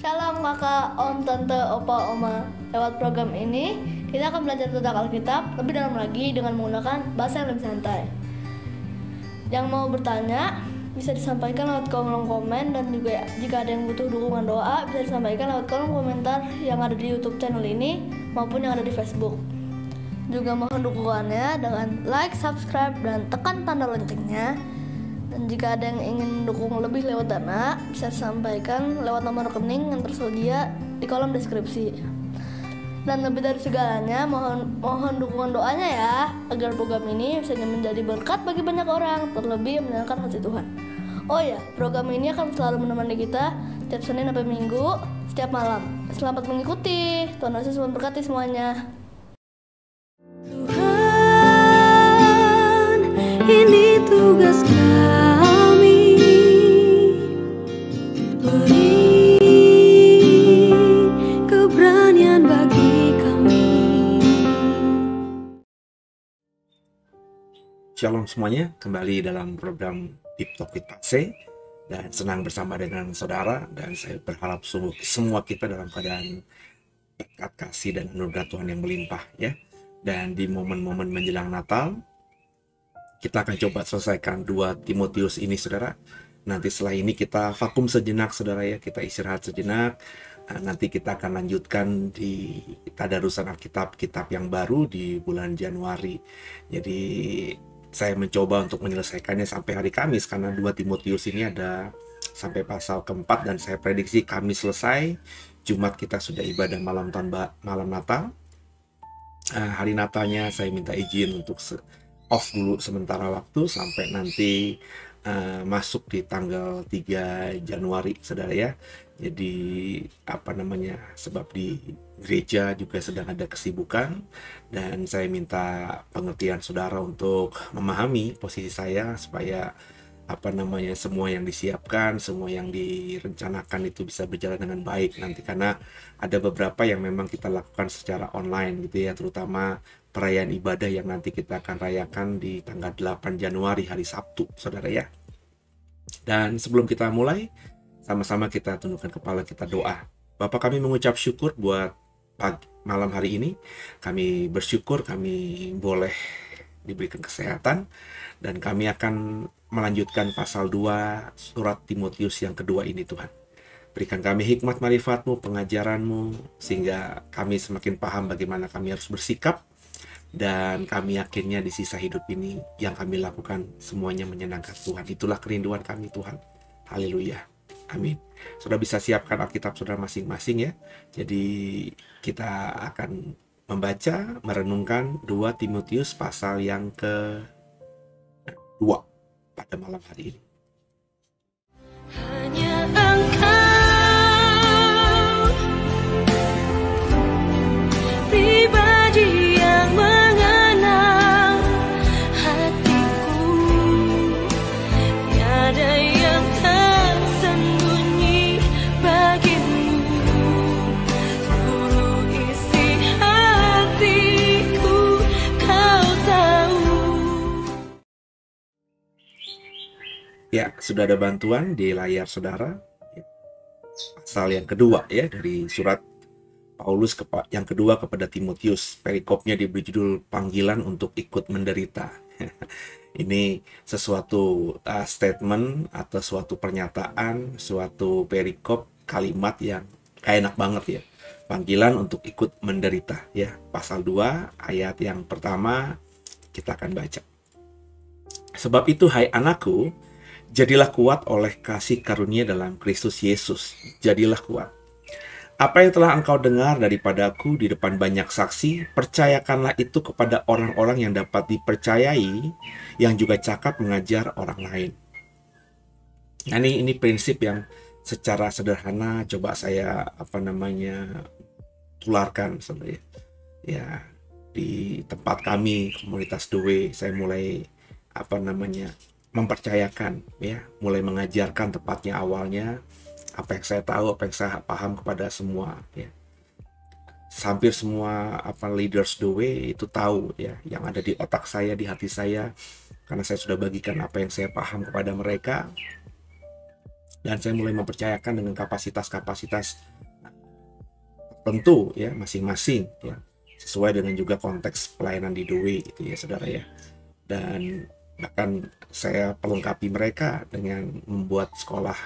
Shalom kakak, om, tante, opa, oma. Lewat program ini, kita akan belajar tentang Alkitab lebih dalam lagi dengan menggunakan bahasa yang lebih santai. Yang mau bertanya, bisa disampaikan lewat kolom komen, dan juga jika ada yang butuh dukungan doa, bisa disampaikan lewat kolom komentar yang ada di YouTube channel ini maupun yang ada di Facebook. Juga mohon dukungannya dengan like, subscribe, dan tekan tanda loncengnya. Dan jika ada yang ingin mendukung lebih lewat dana, bisa disampaikan lewat nomor rekening yang tersedia di kolom deskripsi. Dan lebih dari segalanya, mohon dukungan doanya ya, agar program ini bisa menjadi berkat bagi banyak orang, terlebih menyenangkan hati Tuhan. Oh ya, program ini akan selalu menemani kita setiap Senin sampai Minggu, setiap malam. Selamat mengikuti, Tuhan Yesus memberkati semuanya. Tuhan, ini tugas kami, beri keberanian bagi kami. Shalom semuanya, kembali dalam program Deep Talk with Pastor, dan senang bersama dengan saudara, dan saya berharap semua kita dalam keadaan berkat kasih dan anugerah Tuhan yang melimpah ya. Dan di momen-momen menjelang Natal, kita akan coba selesaikan 2 Timotius ini saudara. Nanti setelah ini kita vakum sejenak saudara ya, kita istirahat sejenak. Nanti kita akan lanjutkan di tadarusan Alkitab, kitab yang baru di bulan Januari. Jadi saya mencoba untuk menyelesaikannya sampai hari Kamis, karena 2 Timotius ini ada sampai pasal keempat, dan saya prediksi Kamis selesai, Jumat kita sudah ibadah malam Natal. Hari Natalnya saya minta izin untuk off dulu sementara waktu sampai nanti masuk di tanggal 3 Januari saudara ya. Jadi sebab di gereja juga sedang ada kesibukan, dan saya minta pengertian saudara untuk memahami posisi saya supaya semua yang disiapkan, semua yang direncanakan itu bisa berjalan dengan baik nanti, karena ada beberapa yang memang kita lakukan secara online gitu ya, terutama perayaan ibadah yang nanti kita akan rayakan di tanggal 8 Januari hari Sabtu saudara ya. Dan sebelum kita mulai, sama-sama kita tundukkan kepala, kita doa. Bapa, kami mengucap syukur buat malam hari ini. Kami bersyukur kami boleh diberikan kesehatan, dan kami akan melanjutkan pasal 2 surat Timotius yang kedua ini Tuhan. Berikan kami hikmat marifat-Mu, pengajaran-Mu, sehingga kami semakin paham bagaimana kami harus bersikap, dan kami yakinnya di sisa hidup ini yang kami lakukan semuanya menyenangkan Tuhan. Itulah kerinduan kami Tuhan. Haleluya. Amin. Sudah bisa siapkan Alkitab saudara masing-masing ya. Jadi kita akan membaca, merenungkan 2 Timotius pasal yang ke-2 pada malam hari ini. Hanya Engkau, pribadi yang mengenal hatiku, tiada yang tersembunyi bagimu, seluruh isi hatiku Kau tahu. Ya, sudah ada bantuan di layar saudara. Pasal yang kedua ya dari surat Paulus yang kedua kepada Timotius. Perikopnya diberi judul panggilan untuk ikut menderita. Ini sesuatu statement atau suatu pernyataan, suatu perikop kalimat yang enak banget ya. Panggilan untuk ikut menderita ya. Pasal 2 ayat yang pertama kita akan baca. Sebab itu hai anakku, jadilah kuat oleh kasih karunia dalam Kristus Yesus. Jadilah kuat. Apa yang telah engkau dengar daripadaku di depan banyak saksi, percayakanlah itu kepada orang-orang yang dapat dipercayai, yang juga cakap mengajar orang lain. Nah, ini prinsip yang secara sederhana coba saya tularkan sebenarnya. Ya, di tempat kami komunitas The Way, saya mulai mempercayakan ya, mulai mengajarkan tepatnya awalnya apa yang saya tahu, apa yang saya paham kepada semua ya. Hampir semua leaders The Way itu tahu ya yang ada di otak saya, di hati saya, karena saya sudah bagikan apa yang saya paham kepada mereka, dan saya mulai mempercayakan dengan kapasitas-kapasitas tertentu ya masing-masing ya, sesuai dengan juga konteks pelayanan di The Way gitu ya saudara ya. Dan bahkan saya pelengkapi mereka dengan membuat sekolah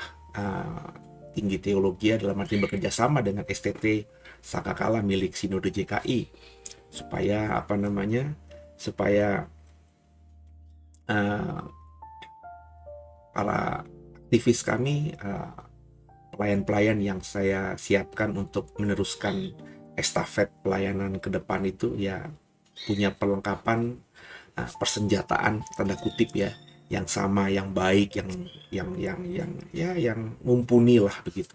tinggi teologi dalam arti bekerja sama dengan STT Sakakala milik Sinode JKI, supaya para aktivis kami, pelayan-pelayan yang saya siapkan untuk meneruskan estafet pelayanan ke depan itu ya punya perlengkapan persenjataan tanda kutip ya yang sama, yang baik, yang mumpuni lah begitu,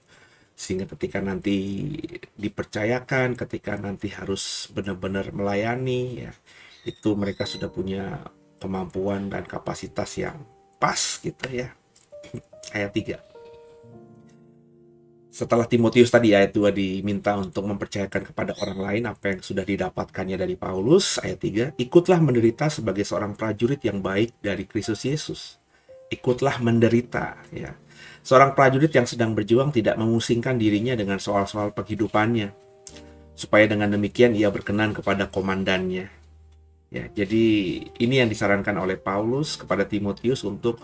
sehingga ketika nanti dipercayakan, ketika nanti harus benar-benar melayani ya, itu mereka sudah punya kemampuan dan kapasitas yang pas gitu ya. Ayat 3. Setelah Timotius tadi ayat 2 diminta untuk mempercayakan kepada orang lain apa yang sudah didapatkannya dari Paulus, ayat 3, ikutlah menderita sebagai seorang prajurit yang baik dari Kristus Yesus. Ikutlah menderita ya. Seorang prajurit yang sedang berjuang tidak memusingkan dirinya dengan soal-soal penghidupannya, supaya dengan demikian ia berkenan kepada komandannya. Ya, jadi ini yang disarankan oleh Paulus kepada Timotius untuk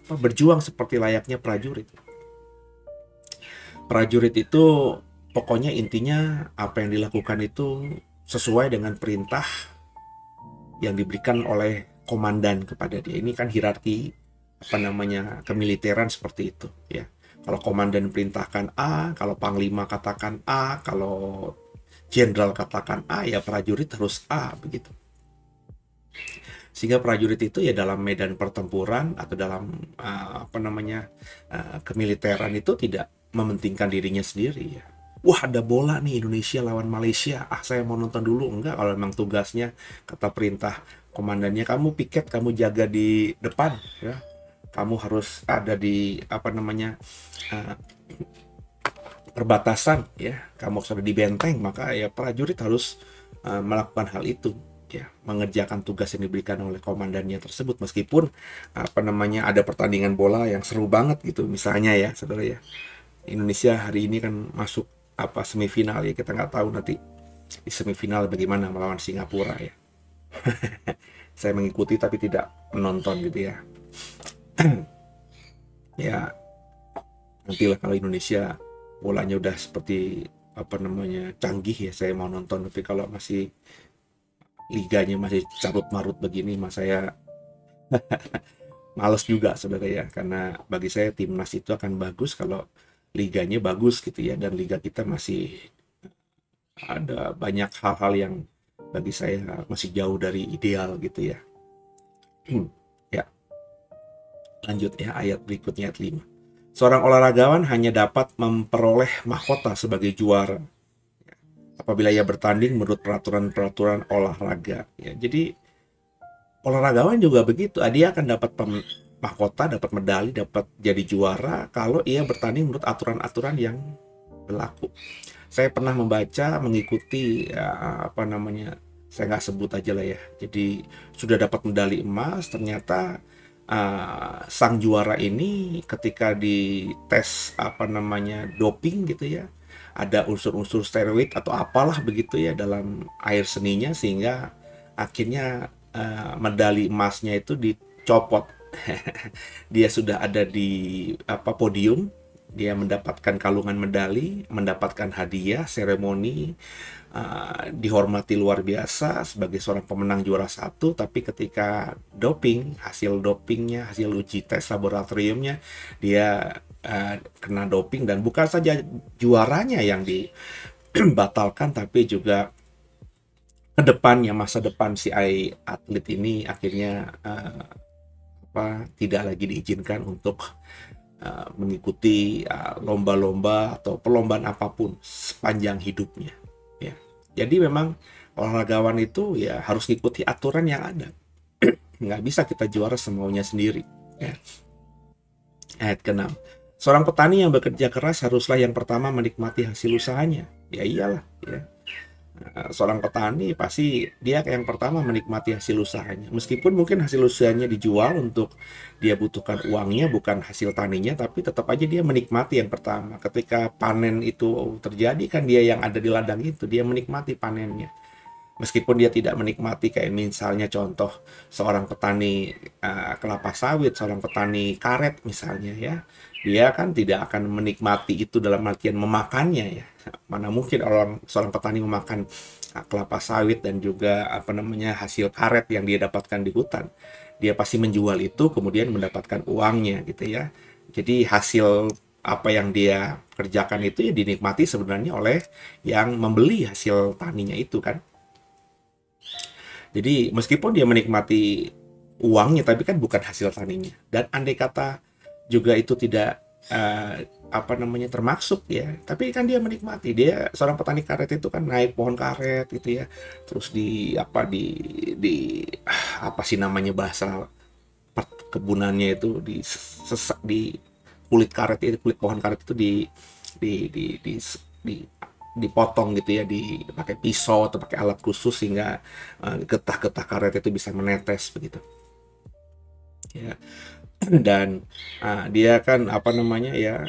berjuang seperti layaknya prajurit. Prajurit itu pokoknya intinya apa yang dilakukan itu sesuai dengan perintah yang diberikan oleh komandan kepada dia. Ini kan hierarki kemiliteran seperti itu ya. Kalau komandan perintahkan A, kalau panglima katakan A, kalau jenderal katakan A, ya prajurit harus A begitu. Sehingga prajurit itu ya dalam medan pertempuran atau dalam kemiliteran itu tidak mementingkan dirinya sendiri ya. Wah, ada bola nih Indonesia lawan Malaysia, saya mau nonton dulu. Enggak, kalau memang tugasnya kata perintah komandannya, kamu piket, kamu jaga di depan ya, kamu harus ada di perbatasan ya, kamu harus ada di benteng, maka ya prajurit harus melakukan hal itu ya, mengerjakan tugas yang diberikan oleh komandannya tersebut, meskipun ada pertandingan bola yang seru banget gitu misalnya ya saudara ya. Indonesia hari ini kan masuk semifinal ya, kita nggak tahu nanti di semifinal bagaimana melawan Singapura ya. Saya mengikuti tapi tidak menonton gitu ya. Ya, Nantilah kalau Indonesia bolanya udah seperti apa namanya canggih ya, saya mau nonton. Tapi kalau masih liganya masih carut marut begini, mas saya males juga sebenarnya, karena bagi saya timnas itu akan bagus kalau liganya bagus gitu ya, dan liga kita masih ada banyak hal-hal yang bagi saya masih jauh dari ideal gitu ya. Ya, lanjut ya, ayat berikutnya, ayat 5. Seorang olahragawan hanya dapat memperoleh mahkota sebagai juara apabila ia bertanding menurut peraturan-peraturan olahraga. Ya, jadi olahragawan juga begitu. Dia akan dapat mahkota, dapat medali, dapat jadi juara kalau ia bertanding menurut aturan-aturan yang berlaku. Saya pernah membaca, mengikuti apa namanya, saya nggak sebut aja lah ya. Jadi sudah dapat medali emas, ternyata sang juara ini ketika dites apa namanya doping gitu ya, ada unsur-unsur steroid atau apalah begitu ya dalam air seninya, sehingga akhirnya medali emasnya itu dicopot. Dia sudah ada di podium, dia mendapatkan kalungan medali, mendapatkan hadiah, seremoni, dihormati luar biasa sebagai seorang pemenang juara 1. Tapi ketika doping, hasil dopingnya, hasil uji tes laboratoriumnya, dia kena doping, dan bukan saja juaranya yang dibatalkan, tapi juga kedepannya, masa depan si atlet ini akhirnya tidak lagi diizinkan untuk mengikuti lomba-lomba atau perlombaan apapun sepanjang hidupnya ya. Jadi memang olahragawan itu ya harus mengikuti aturan yang ada. Nggak bisa kita juara semaunya sendiri ya. Ayat ke-6. Seorang petani yang bekerja keras haruslah yang pertama menikmati hasil usahanya. Ya iyalah ya. Seorang petani pasti dia yang pertama menikmati hasil usahanya. Meskipun mungkin hasil usahanya dijual untuk dia butuhkan uangnya, bukan hasil taninya, tapi tetap aja dia menikmati yang pertama. Ketika panen itu terjadi, kan dia yang ada di ladang itu, dia menikmati panennya. Meskipun dia tidak menikmati, kayak misalnya contoh seorang petani kelapa sawit, seorang petani karet misalnya ya, dia kan tidak akan menikmati itu dalam artian memakannya ya. Mana mungkin seorang petani memakan kelapa sawit dan juga apa namanya hasil karet yang dia dapatkan di hutan. Dia pasti menjual itu kemudian mendapatkan uangnya gitu ya. Jadi hasil apa yang dia kerjakan itu ya dinikmati sebenarnya oleh yang membeli hasil taninya itu kan. Jadi meskipun dia menikmati uangnya, tapi kan bukan hasil taninya. Dan andai kata juga itu tidak termaksud ya, tapi kan dia menikmati. Dia seorang petani karet itu kan naik pohon karet gitu ya, terus di apa sih namanya bahasa kebunannya itu di kulit karet itu, kulit pohon karet itu dipotong gitu ya, pakai pisau atau pakai alat khusus sehingga getah-getah karet itu bisa menetes begitu ya. Dan dia kan apa namanya ya,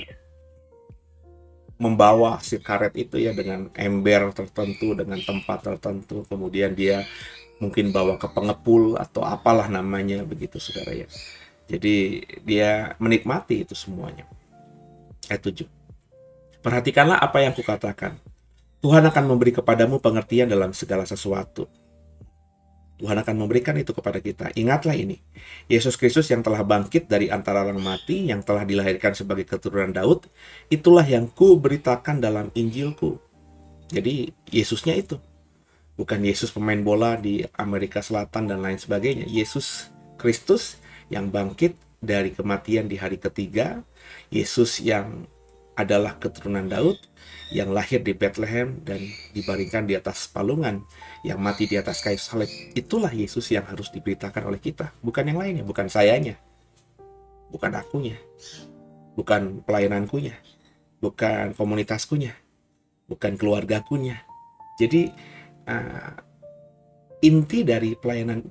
membawa si karet itu ya dengan ember tertentu, dengan tempat tertentu, kemudian dia mungkin bawa ke pengepul atau apalah namanya begitu saudara ya. Jadi dia menikmati itu semuanya. Ayat 7. Perhatikanlah apa yang kukatakan. Tuhan akan memberi kepadamu pengertian dalam segala sesuatu. Tuhan akan memberikan itu kepada kita. Ingatlah ini, Yesus Kristus yang telah bangkit dari antara orang mati, yang telah dilahirkan sebagai keturunan Daud, itulah yang ku beritakan dalam Injilku. Jadi Yesusnya itu, bukan Yesus pemain bola di Amerika Selatan dan lain sebagainya. Yesus Kristus yang bangkit dari kematian di hari ketiga, Yesus yang adalah keturunan Daud, yang lahir di Bethlehem dan dibaringkan di atas palungan, yang mati di atas kayu salib. Itulah Yesus yang harus diberitakan oleh kita, bukan yang lainnya, bukan sayanya, bukan akunya, bukan pelayanankunya, bukan komunitaskunya, bukan keluargakunya. Jadi inti dari pelayanan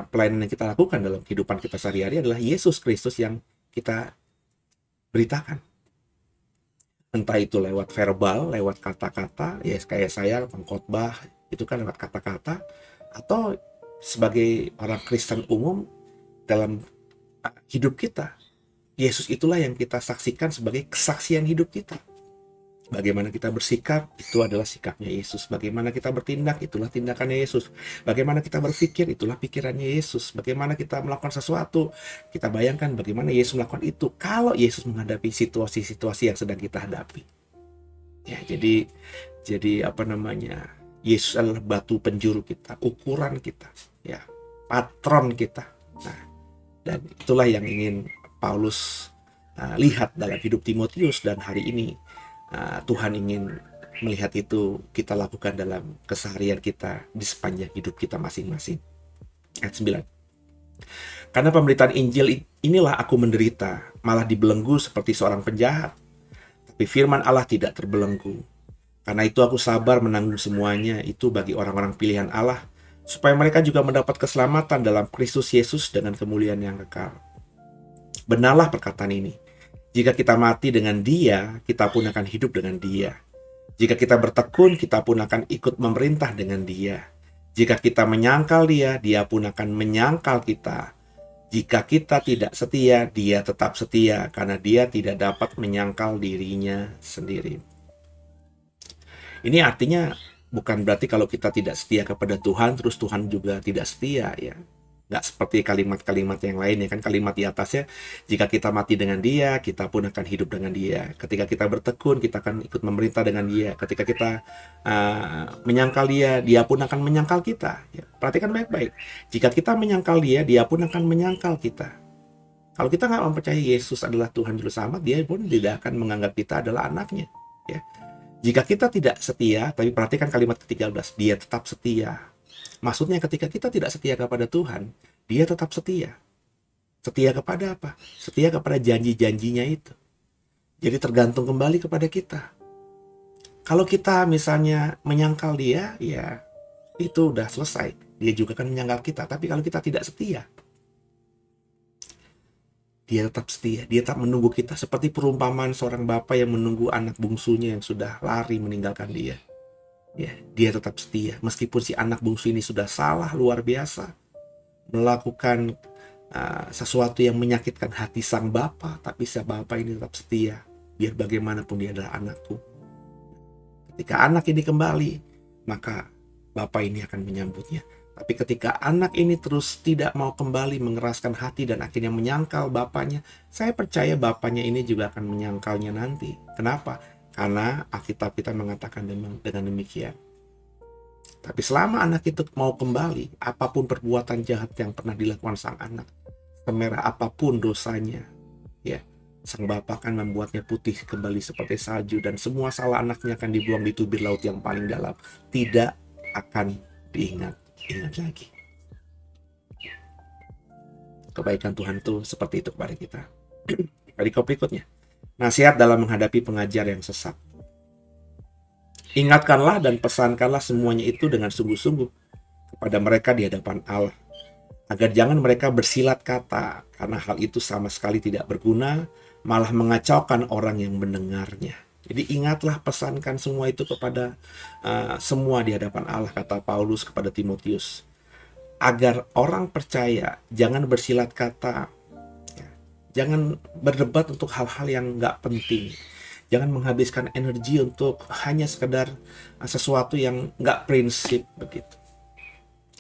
pelayanan yang kita lakukan dalam kehidupan kita sehari-hari adalah Yesus Kristus yang kita beritakan. Entah itu lewat verbal, lewat kata-kata, ya kayak saya pengkhotbah, itu kan lewat kata-kata, atau sebagai orang Kristen umum dalam hidup kita, Yesus itulah yang kita saksikan sebagai kesaksian hidup kita. Bagaimana kita bersikap, itu adalah sikapnya Yesus. Bagaimana kita bertindak, itulah tindakannya Yesus. Bagaimana kita berpikir, itulah pikirannya Yesus. Bagaimana kita melakukan sesuatu, kita bayangkan bagaimana Yesus melakukan itu. Kalau Yesus menghadapi situasi-situasi yang sedang kita hadapi. Ya, jadi apa namanya? Yesus adalah batu penjuru kita, ukuran kita, ya, patron kita. Nah, dan itulah yang ingin Paulus lihat dalam hidup Timotius, dan hari ini Tuhan ingin melihat itu kita lakukan dalam keseharian kita di sepanjang hidup kita masing-masing. Ayat 9. Karena pemberitaan Injil inilah aku menderita, malah dibelenggu seperti seorang penjahat. Tapi firman Allah tidak terbelenggu. Karena itu aku sabar menanggung semuanya itu bagi orang-orang pilihan Allah, supaya mereka juga mendapat keselamatan dalam Kristus Yesus dengan kemuliaan yang kekal. Benarlah perkataan ini. Jika kita mati dengan Dia, kita pun akan hidup dengan Dia. Jika kita bertekun, kita pun akan ikut memerintah dengan Dia. Jika kita menyangkal Dia, Dia pun akan menyangkal kita. Jika kita tidak setia, Dia tetap setia, karena Dia tidak dapat menyangkal dirinya sendiri. Ini artinya bukan berarti kalau kita tidak setia kepada Tuhan, terus Tuhan juga tidak setia, ya. Nggak seperti kalimat-kalimat yang lain, ya kan. Kalimat di atasnya, jika kita mati dengan Dia, kita pun akan hidup dengan Dia. Ketika kita bertekun, kita akan ikut memerintah dengan Dia. Ketika kita menyangkal Dia, Dia pun akan menyangkal kita, ya. Perhatikan baik-baik. Jika kita menyangkal Dia, Dia pun akan menyangkal kita. Kalau kita nggak mempercayai Yesus adalah Tuhan Juru Selamat, Dia pun tidak akan menganggap kita adalah anaknya, ya. Jika kita tidak setia, tapi perhatikan kalimat ke-13, Dia tetap setia. Maksudnya ketika kita tidak setia kepada Tuhan, Dia tetap setia. Setia kepada apa? Setia kepada janji-janjinya itu. Jadi tergantung kembali kepada kita. Kalau kita misalnya menyangkal Dia, ya itu udah selesai. Dia juga akan menyangkal kita. Tapi kalau kita tidak setia, Dia tetap setia. Dia tetap menunggu kita, seperti perumpamaan seorang bapa yang menunggu anak bungsunya yang sudah lari meninggalkan dia. Ya, Dia tetap setia. Meskipun si anak bungsu ini sudah salah luar biasa, melakukan sesuatu yang menyakitkan hati sang bapa, tapi si bapa ini tetap setia. Biar bagaimanapun dia adalah anakku. Ketika anak ini kembali, maka bapa ini akan menyambutnya. Tapi ketika anak ini terus tidak mau kembali, mengeraskan hati dan akhirnya menyangkal bapaknya, saya percaya bapaknya ini juga akan menyangkalnya nanti. Kenapa? Karena Alkitab kita mengatakan dengan demikian. Tapi selama anak itu mau kembali, apapun perbuatan jahat yang pernah dilakukan sang anak, semerah apapun dosanya, ya, sang bapak akan membuatnya putih kembali seperti salju, dan semua salah anaknya akan dibuang di tubir laut yang paling dalam. Tidak akan diingat lagi. Kebaikan Tuhan itu seperti itu kepada kita. Perikop berikutnya. Nasihat dalam menghadapi pengajar yang sesat. Ingatkanlah dan pesankanlah semuanya itu dengan sungguh-sungguh kepada mereka di hadapan Allah, agar jangan mereka bersilat kata, karena hal itu sama sekali tidak berguna, malah mengacaukan orang yang mendengarnya. Jadi ingatlah, pesankan semua itu kepada semua di hadapan Allah, kata Paulus kepada Timotius, agar orang percaya jangan bersilat kata. Jangan berdebat untuk hal-hal yang nggak penting. Jangan menghabiskan energi untuk hanya sekedar sesuatu yang nggak prinsip begitu.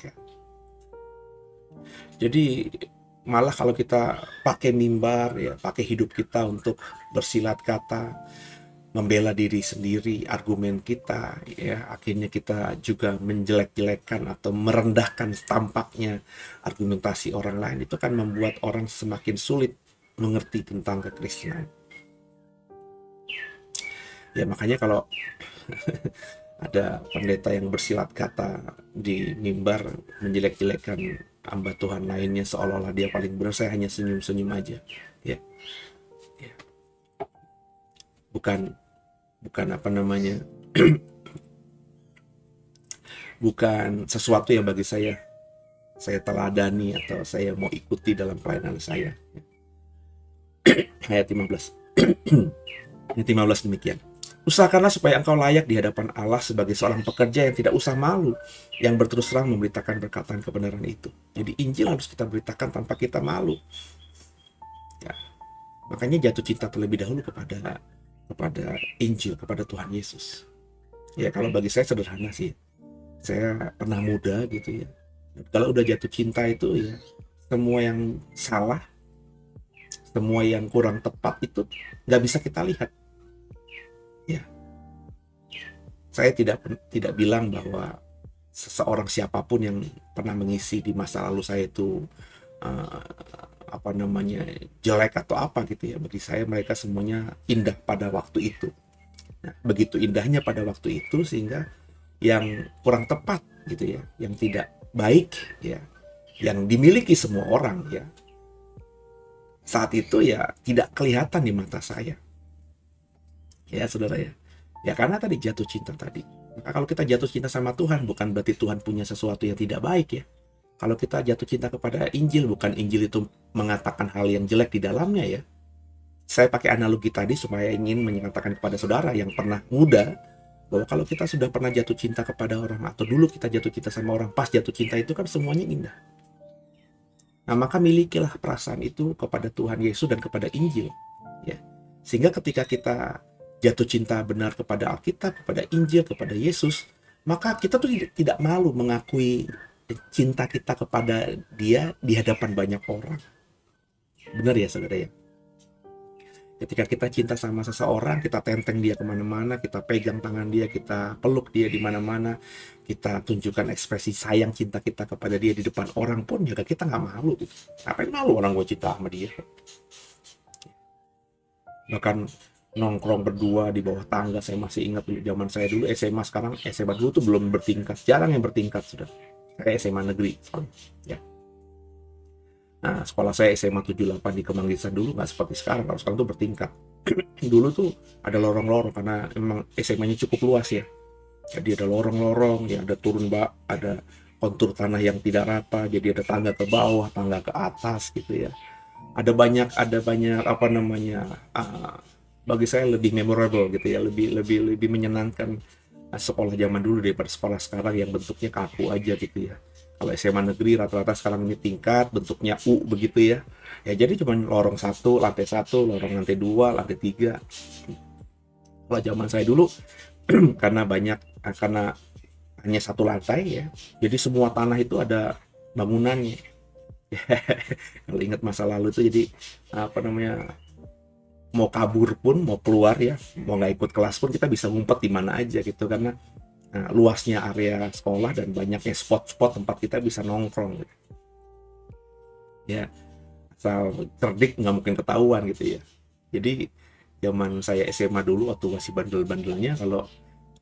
Ya. Jadi malah kalau kita pakai mimbar, ya, pakai hidup kita untuk bersilat kata, membela diri sendiri, argumen kita, ya, akhirnya kita juga menjelek-jelekkan atau merendahkan tampaknya argumentasi orang lain. Itu kan membuat orang semakin sulit mengerti tentang kekristenan. Ya, makanya kalau ada pendeta yang bersilat kata di mimbar menjelek-jelekkan hamba Tuhan lainnya seolah-olah dia paling benar, saya hanya senyum-senyum aja. Ya. Ya. Bukan apa namanya? Bukan sesuatu yang bagi saya teladani atau saya mau ikuti dalam pelayanan saya. Ayat 15. Ayat 15 demikian. Usahakanlah supaya engkau layak di hadapan Allah sebagai seorang pekerja yang tidak usah malu, yang berterus terang memberitakan perkataan kebenaran itu. Jadi Injil harus kita beritakan tanpa kita malu. Ya. Makanya jatuh cinta terlebih dahulu kepada Injil, kepada Tuhan Yesus. Ya kalau bagi saya sederhana sih. Saya pernah muda gitu ya. Kalau udah jatuh cinta itu ya, semua yang salah, semua yang kurang tepat itu nggak bisa kita lihat. Ya, saya tidak bilang bahwa seseorang siapapun yang pernah mengisi di masa lalu saya itu jelek atau apa gitu ya. Bagi saya mereka semuanya indah pada waktu itu. Nah, begitu indahnya pada waktu itu sehingga yang kurang tepat gitu ya, yang tidak baik ya, yang dimiliki semua orang ya, saat itu ya tidak kelihatan di mata saya. Ya saudara ya. Ya karena tadi jatuh cinta tadi. Maka kalau kita jatuh cinta sama Tuhan bukan berarti Tuhan punya sesuatu yang tidak baik ya. Kalau kita jatuh cinta kepada Injil, bukan Injil itu mengatakan hal yang jelek di dalamnya ya. Saya pakai analogi tadi supaya ingin menyatakan kepada saudara yang pernah muda, bahwa kalau kita sudah pernah jatuh cinta kepada orang, atau dulu kita jatuh cinta sama orang, pas jatuh cinta itu kan semuanya indah. Nah maka milikilah perasaan itu kepada Tuhan Yesus dan kepada Injil ya. Sehingga ketika kita jatuh cinta benar kepada Alkitab, kepada Injil, kepada Yesus, maka kita tuh tidak malu mengakui cinta kita kepada Dia di hadapan banyak orang. Benar ya saudara ya? Ketika kita cinta sama seseorang, kita tenteng dia kemana-mana, kita pegang tangan dia, kita peluk dia di mana-mana, kita tunjukkan ekspresi sayang cinta kita kepada dia di depan orang pun juga kita nggak malu. Ngapain malu orang gue cinta sama dia? Bahkan nongkrong berdua di bawah tangga, saya masih ingat dulu zaman saya dulu SMA, sekarang SMA dulu tuh belum bertingkat, jarang yang bertingkat sudah. Saya SMA negeri, ya. Nah, sekolah saya SMA 78 di Kemanggisan dulu nggak seperti sekarang. Kalau sekarang tuh bertingkat. Dulu tuh ada lorong-lorong karena emang SMA-nya cukup luas ya. Jadi ada lorong-lorong, ya ada ada kontur tanah yang tidak rata, jadi ada tangga ke bawah, tangga ke atas gitu ya. Ada banyak bagi saya lebih memorable gitu ya, lebih menyenangkan sekolah zaman dulu daripada sekolah sekarang yang bentuknya kaku aja gitu ya. Kalau SMA negeri rata-rata sekarang ini tingkat bentuknya U begitu ya. Ya jadi cuma lorong 1, lantai 1, lorong lantai 2, lantai 3. Kalau zaman saya dulu karena hanya satu lantai ya. Jadi semua tanah itu ada bangunannya. Kalau ingat masa lalu itu jadi mau kabur pun, mau keluar ya, mau nggak ikut kelas pun kita bisa ngumpet di mana aja gitu karena luasnya area sekolah dan banyaknya spot-spot tempat kita bisa nongkrong gitu. Ya asal cerdik nggak mungkin ketahuan gitu ya. Jadi zaman saya SMA dulu waktu masih bandel-bandelnya, kalau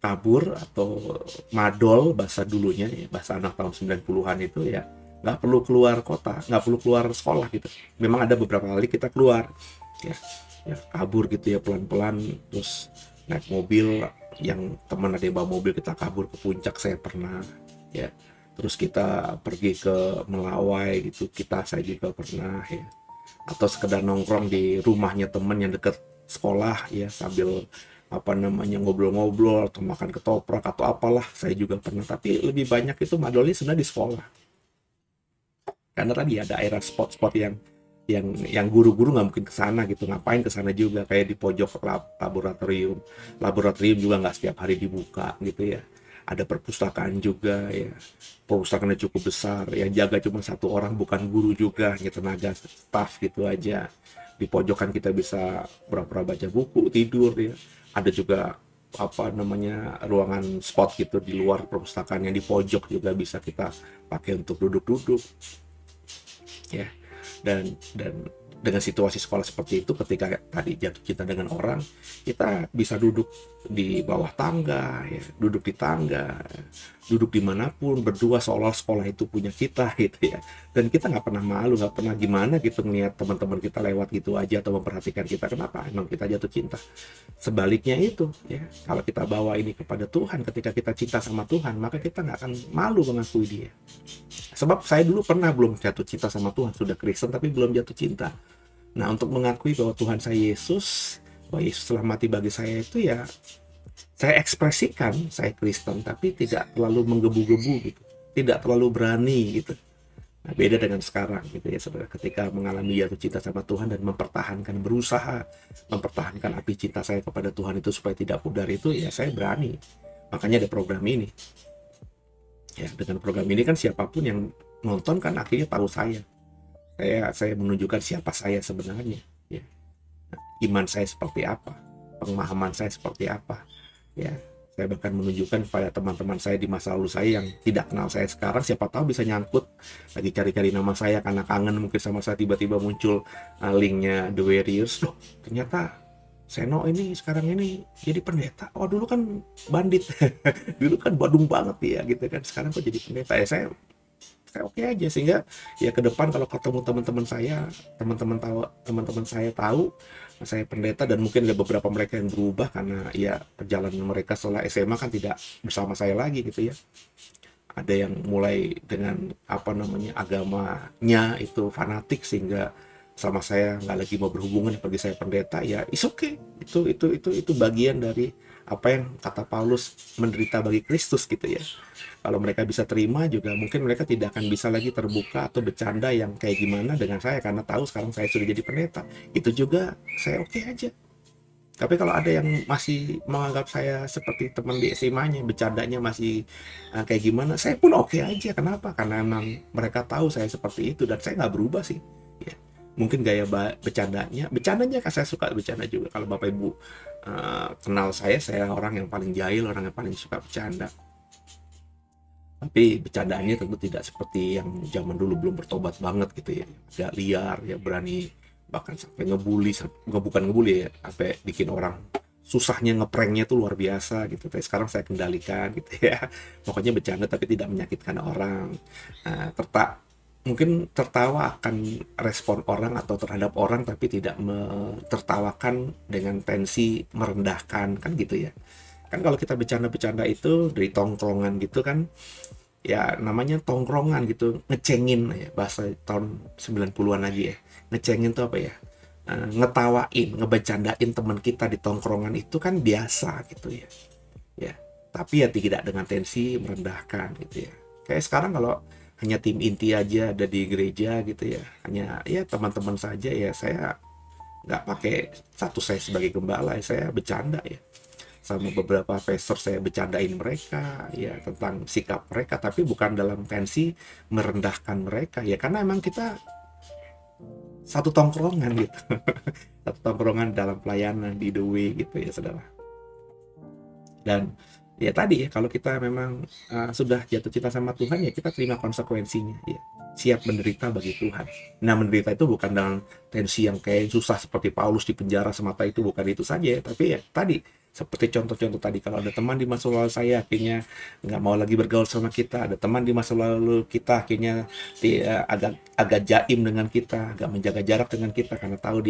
kabur atau madol bahasa dulunya ya, bahasa anak tahun 90-an itu ya nggak perlu keluar kota, nggak perlu keluar sekolah gitu. Memang ada beberapa kali kita keluar ya kabur gitu ya pelan-pelan, terus naik mobil, yang teman ada yang bawa mobil kita kabur ke puncak, saya pernah ya. Terus kita pergi ke Melawai gitu, saya juga pernah ya. Atau sekedar nongkrong di rumahnya teman yang dekat sekolah ya, sambil ngobrol-ngobrol atau makan ketoprak atau apalah, saya juga pernah. Tapi lebih banyak itu madolnya sebenarnya di sekolah. Karena tadi ada daerah spot-spot yang guru-guru nggak mungkin kesana gitu, ngapain kesana juga, kayak di pojok laboratorium juga nggak setiap hari dibuka gitu ya. Ada perpustakaan juga ya, perpustakaannya cukup besar, yang jaga cuma satu orang, bukan guru juga, hanya tenaga staff gitu aja. Di pojokan kita bisa pura-pura baca buku, tidur ya. Ada juga ruangan spot gitu di luar perpustakaan yang di pojok juga bisa kita pakai untuk duduk-duduk ya. Dan dengan situasi sekolah seperti itu, ketika tadi jatuh cinta dengan orang, kita bisa duduk di bawah tangga ya, duduk di tangga, duduk dimanapun berdua, seolah sekolah itu punya kita gitu ya. Dan kita nggak pernah malu, nggak pernah gimana gitu ngeliat teman-teman kita lewat gitu aja atau memperhatikan kita. Kenapa? Emang kita jatuh cinta. Sebaliknya itu ya, kalau kita bawa ini kepada Tuhan, ketika kita cinta sama Tuhan, maka kita nggak akan malu mengakui Dia. Sebab saya dulu pernah belum jatuh cinta sama Tuhan, sudah Kristen tapi belum jatuh cinta. Nah, untuk mengakui bahwa Tuhan saya Yesus, bahwa Yesus telah mati bagi saya itu ya, saya ekspresikan saya Kristen tapi tidak terlalu menggebu-gebu gitu, tidak terlalu berani gitu. Nah, beda dengan sekarang gitu ya saudara, ketika mengalami jatuh cinta sama Tuhan dan berusaha mempertahankan api cinta saya kepada Tuhan itu supaya tidak pudar, itu ya saya berani. Makanya ada program ini. Ya, dengan program ini kan siapapun yang nonton kan akhirnya tahu saya menunjukkan siapa saya sebenarnya, ya. Iman saya seperti apa, pemahaman saya seperti apa, ya. Saya bahkan menunjukkan kepada teman-teman saya di masa lalu saya yang tidak kenal saya sekarang, siapa tahu bisa nyangkut lagi cari-cari nama saya karena kangen mungkin sama saya, tiba-tiba muncul linknya The Warriors. Loh, ternyata Seno ini sekarang ini jadi pendeta. Oh, dulu kan bandit. Dulu kan badung banget ya gitu kan. Sekarang kok jadi pendeta. Ya saya oke aja, sehingga ya ke depan kalau ketemu teman-teman saya tahu saya pendeta, dan mungkin ada beberapa mereka yang berubah karena ya perjalanan mereka setelah SMA kan tidak bersama saya lagi gitu ya. Ada yang mulai dengan agamanya itu fanatik sehingga sama saya nggak lagi mau berhubungan bagi saya pendeta, ya it's okay. Itu bagian dari apa yang kata Paulus, menderita bagi Kristus gitu ya. Kalau mereka bisa terima juga, mungkin mereka tidak akan bisa lagi terbuka atau bercanda yang kayak gimana dengan saya karena tahu sekarang saya sudah jadi pendeta. Itu juga saya oke aja. Tapi kalau ada yang masih menganggap saya seperti teman di SMA-nya, bercandanya masih kayak gimana, saya pun oke aja. Kenapa? Karena emang mereka tahu saya seperti itu dan saya nggak berubah sih. Ya. Mungkin gaya bercandanya kan saya suka bercanda juga. Kalau Bapak Ibu kenal saya orang yang paling jahil, orang yang paling suka bercanda. Tapi bercandaannya tentu tidak seperti yang zaman dulu belum bertobat banget gitu ya. Agak liar ya, berani bahkan sampai bukan ngebully ya, sampai bikin orang susahnya ngepranknya tuh luar biasa gitu. Tapi sekarang saya kendalikan gitu ya. Pokoknya bercanda tapi tidak menyakitkan orang. Nah, mungkin tertawa akan respon orang atau terhadap orang, tapi tidak tertawakan dengan tensi merendahkan kan gitu ya. Kan kalau kita bercanda-bercanda itu dari tongkrongan gitu kan, ya namanya tongkrongan gitu, ngecengin ya, bahasa tahun 90-an lagi ya. Ngecengin tuh apa ya? Ngetawain, ngebercandain teman kita di tongkrongan itu kan biasa gitu ya. Ya, tapi ya tidak dengan tensi merendahkan gitu ya. Kayak sekarang kalau hanya tim inti aja ada di gereja gitu ya, hanya ya teman-teman saja, ya saya nggak pakai status saya sebagai gembala, ya saya bercanda ya. Sama beberapa pastor saya bercandain mereka ya tentang sikap mereka, tapi bukan dalam tensi merendahkan mereka ya, karena emang kita satu tongkrongan gitu. Satu tongkrongan dalam pelayanan di The Way gitu ya saudara. Dan ya tadi ya, kalau kita memang sudah jatuh cinta sama Tuhan, ya kita terima konsekuensinya ya. Siap menderita bagi Tuhan. Nah, menderita itu bukan dalam tensi yang kayak susah seperti Paulus di penjara semata, itu bukan itu saja, tapi ya tadi seperti contoh-contoh tadi, kalau ada teman di masa lalu saya akhirnya nggak mau lagi bergaul sama kita, ada teman di masa lalu kita akhirnya agak jaim dengan kita, agak menjaga jarak dengan kita karena tahu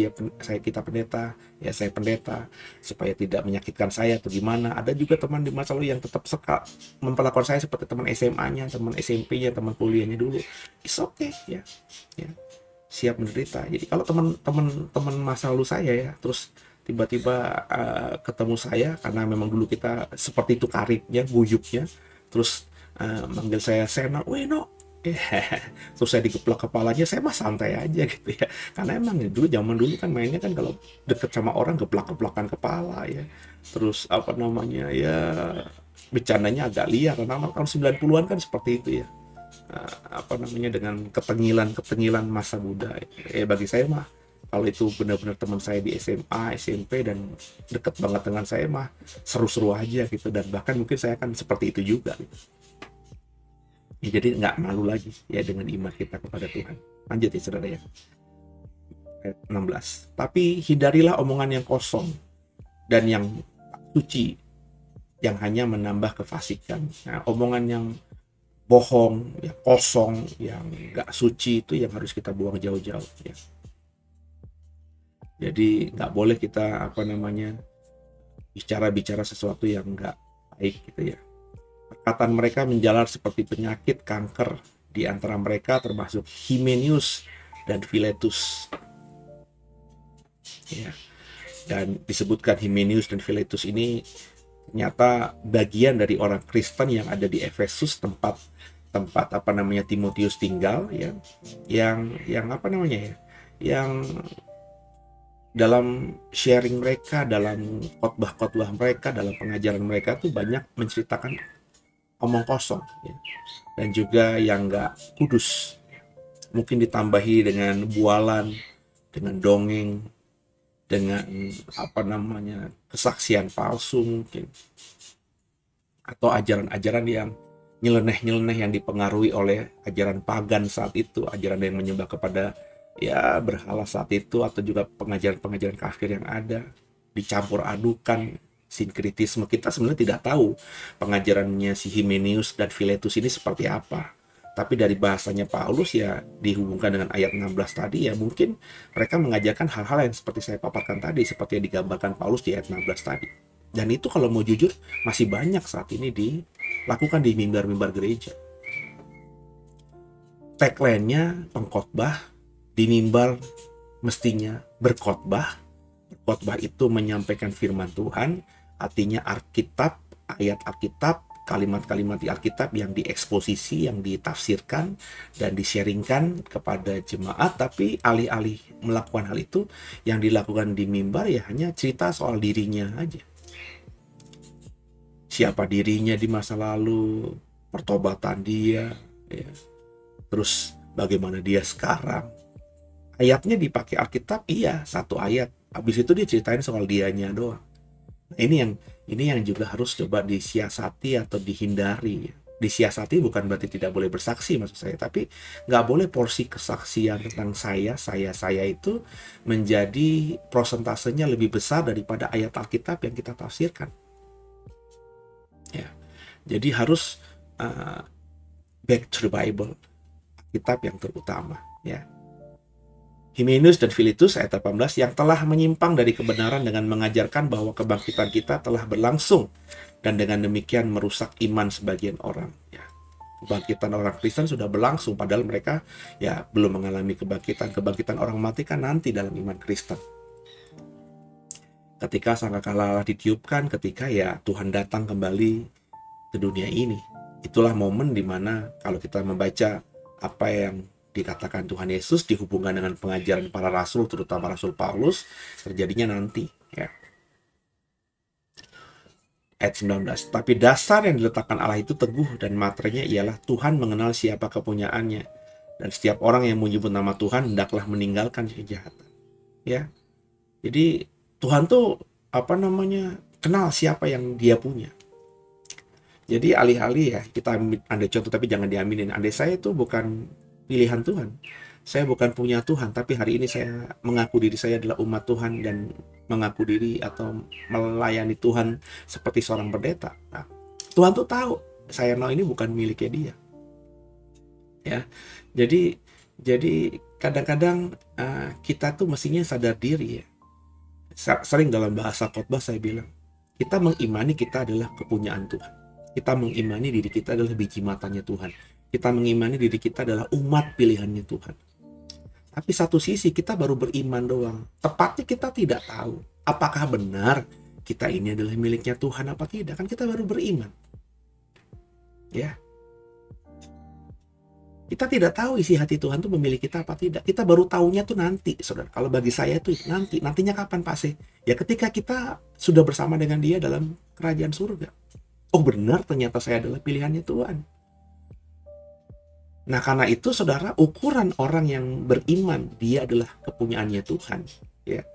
kita pendeta, ya saya pendeta, supaya tidak menyakitkan saya atau gimana. Ada juga teman di masa lalu yang tetap memperlakukan saya seperti teman SMA-nya, teman SMP-nya, teman kuliahnya dulu. It's okay ya. Siap menderita. Jadi kalau teman masa lalu saya ya, terus tiba-tiba ketemu saya karena memang dulu kita seperti itu karibnya, guyupnya, terus manggil saya Seno, Weno, terus saya digeplak kepalanya, saya mah santai aja gitu ya, karena emang zaman dulu kan mainnya kan kalau deket sama orang geplak-geplakan kepala ya, terus ya bercandanya agak liar karena tahun 90-an kan seperti itu ya, dengan ketengilan masa muda ya. Bagi saya mah kalau itu benar-benar teman saya di SMA, SMP dan deket banget dengan saya mah seru-seru aja gitu, dan bahkan mungkin saya akan seperti itu juga gitu. Ya, jadi nggak malu lagi ya dengan iman kita kepada Tuhan. Lanjut ya saudara ya. Ayat 16. Tapi hindarilah omongan yang kosong dan yang suci, yang hanya menambah kefasikan. Nah, omongan yang bohong, yang kosong, yang nggak suci itu yang harus kita buang jauh-jauh ya. Jadi nggak boleh kita bicara sesuatu yang nggak baik gitu ya. Perkataan mereka menjalar seperti penyakit kanker di antara mereka, termasuk Himenius dan Philetus. Ya. Dan disebutkan Himenius dan Philetus ini ternyata bagian dari orang Kristen yang ada di Efesus, tempat tempat apa namanya Timotius tinggal ya, yang apa namanya ya, yang dalam sharing mereka, dalam khotbah-khotbah mereka, dalam pengajaran mereka tuh banyak menceritakan omong kosong ya. Dan juga yang nggak kudus, mungkin ditambahi dengan bualan, dengan dongeng, dengan apa namanya kesaksian palsu mungkin, atau ajaran-ajaran yang nyeleneh-nyeleneh yang dipengaruhi oleh ajaran pagan saat itu, ajaran yang menyembah kepada ya berhala saat itu, atau juga pengajaran-pengajaran kafir yang ada, dicampur adukan. Sinkritisme, kita sebenarnya tidak tahu pengajarannya si Himenius dan Philetus ini seperti apa. Tapi dari bahasanya Paulus ya dihubungkan dengan ayat 16 tadi ya, mungkin mereka mengajarkan hal-hal yang seperti saya paparkan tadi, seperti yang digambarkan Paulus di ayat 16 tadi. Dan itu kalau mau jujur masih banyak saat ini dilakukan di mimbar-mimbar gereja. Tagline-nya pengkhotbah di mimbar mestinya berkhotbah. Khotbah itu menyampaikan firman Tuhan, artinya Alkitab, ayat Alkitab, kalimat-kalimat di Alkitab yang dieksposisi, yang ditafsirkan dan di-sharingkan kepada jemaat. Tapi alih-alih melakukan hal itu, yang dilakukan di mimbar ya hanya cerita soal dirinya aja. Siapa dirinya di masa lalu, pertobatan dia, ya. Terus bagaimana dia sekarang. Ayatnya dipakai Alkitab, iya, satu ayat. Habis itu dia ceritain soal dianya doang. Nah, ini yang juga harus coba disiasati atau dihindari. Disiasati bukan berarti tidak boleh bersaksi maksud saya, tapi nggak boleh porsi kesaksian tentang saya itu menjadi prosentasenya lebih besar daripada ayat Alkitab yang kita tafsirkan. Ya, jadi harus back to the Bible, kitab yang terutama. Ya. Himenius dan Philetus ayat 18 yang telah menyimpang dari kebenaran dengan mengajarkan bahwa kebangkitan kita telah berlangsung dan dengan demikian merusak iman sebagian orang. Ya, kebangkitan orang Kristen sudah berlangsung padahal mereka ya belum mengalami kebangkitan. Kebangkitan orang mati kan nanti dalam iman Kristen. Ketika sangkakala ditiupkan, ketika ya Tuhan datang kembali ke dunia ini. Itulah momen dimana kalau kita membaca apa yang dikatakan Tuhan Yesus dihubungkan dengan pengajaran para rasul, terutama Rasul Paulus, terjadinya nanti ya. Ayat 19, tapi dasar yang diletakkan Allah itu teguh dan materinya ialah Tuhan mengenal siapa kepunyaannya, dan setiap orang yang menyebut nama Tuhan hendaklah meninggalkan kejahatan. Ya, jadi Tuhan tuh apa namanya kenal siapa yang dia punya. Jadi alih-alih ya kita ambil contoh, tapi jangan diaminin. Andai saya itu bukan pilihan Tuhan, saya bukan punya Tuhan, tapi hari ini saya mengaku diri saya adalah umat Tuhan dan mengaku diri atau melayani Tuhan seperti seorang pendeta. Nah, Tuhan tuh tahu saya ini bukan miliknya dia. Ya, jadi kadang-kadang kita tuh mestinya sadar diri ya. Sering dalam bahasa khotbah saya bilang, kita mengimani kita adalah kepunyaan Tuhan. Kita mengimani diri kita adalah biji matanya Tuhan. Kita mengimani diri kita adalah umat pilihannya Tuhan. Tapi satu sisi kita baru beriman doang. Tepatnya kita tidak tahu apakah benar kita ini adalah miliknya Tuhan apa tidak. Kan kita baru beriman. Ya. Kita tidak tahu isi hati Tuhan itu memilih kita apa tidak. Kita baru tahunya tuh nanti, saudara. Kalau bagi saya tuh nantinya kapan Pak Sih? Ya ketika kita sudah bersama dengan Dia dalam kerajaan surga. Oh benar, ternyata saya adalah pilihannya Tuhan. Nah karena itu saudara, ukuran orang yang beriman dia adalah kepunyaannya Tuhan, ya.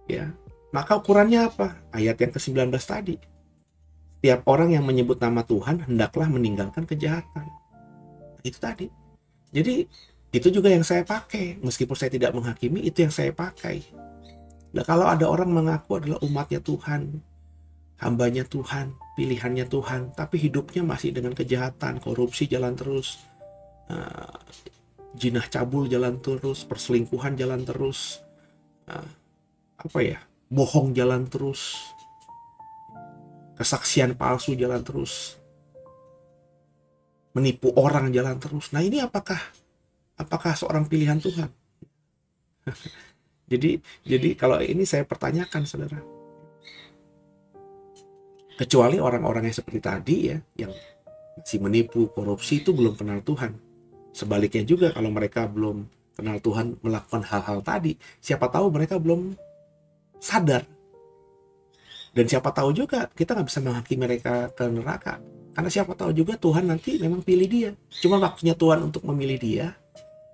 Ya, maka ukurannya apa? Ayat yang ke-19 tadi. Setiap orang yang menyebut nama Tuhan hendaklah meninggalkan kejahatan. Itu tadi. Jadi itu juga yang saya pakai, meskipun saya tidak menghakimi, itu yang saya pakai. Nah kalau ada orang mengaku adalah umatnya Tuhan, hambanya Tuhan, pilihannya Tuhan, tapi hidupnya masih dengan kejahatan, korupsi jalan terus, jinah cabul jalan terus, perselingkuhan jalan terus, bohong jalan terus, kesaksian palsu jalan terus, menipu orang jalan terus. Nah ini apakah seorang pilihan Tuhan? jadi kalau ini saya pertanyakan saudara. Kecuali orang-orang yang seperti tadi ya, yang masih menipu, korupsi, itu belum kenal Tuhan. Sebaliknya juga kalau mereka belum kenal Tuhan melakukan hal-hal tadi, siapa tahu mereka belum sadar. Dan siapa tahu juga kita nggak bisa menghakimi mereka ke neraka. Karena siapa tahu juga Tuhan nanti memang pilih dia. Cuma waktunya Tuhan untuk memilih dia,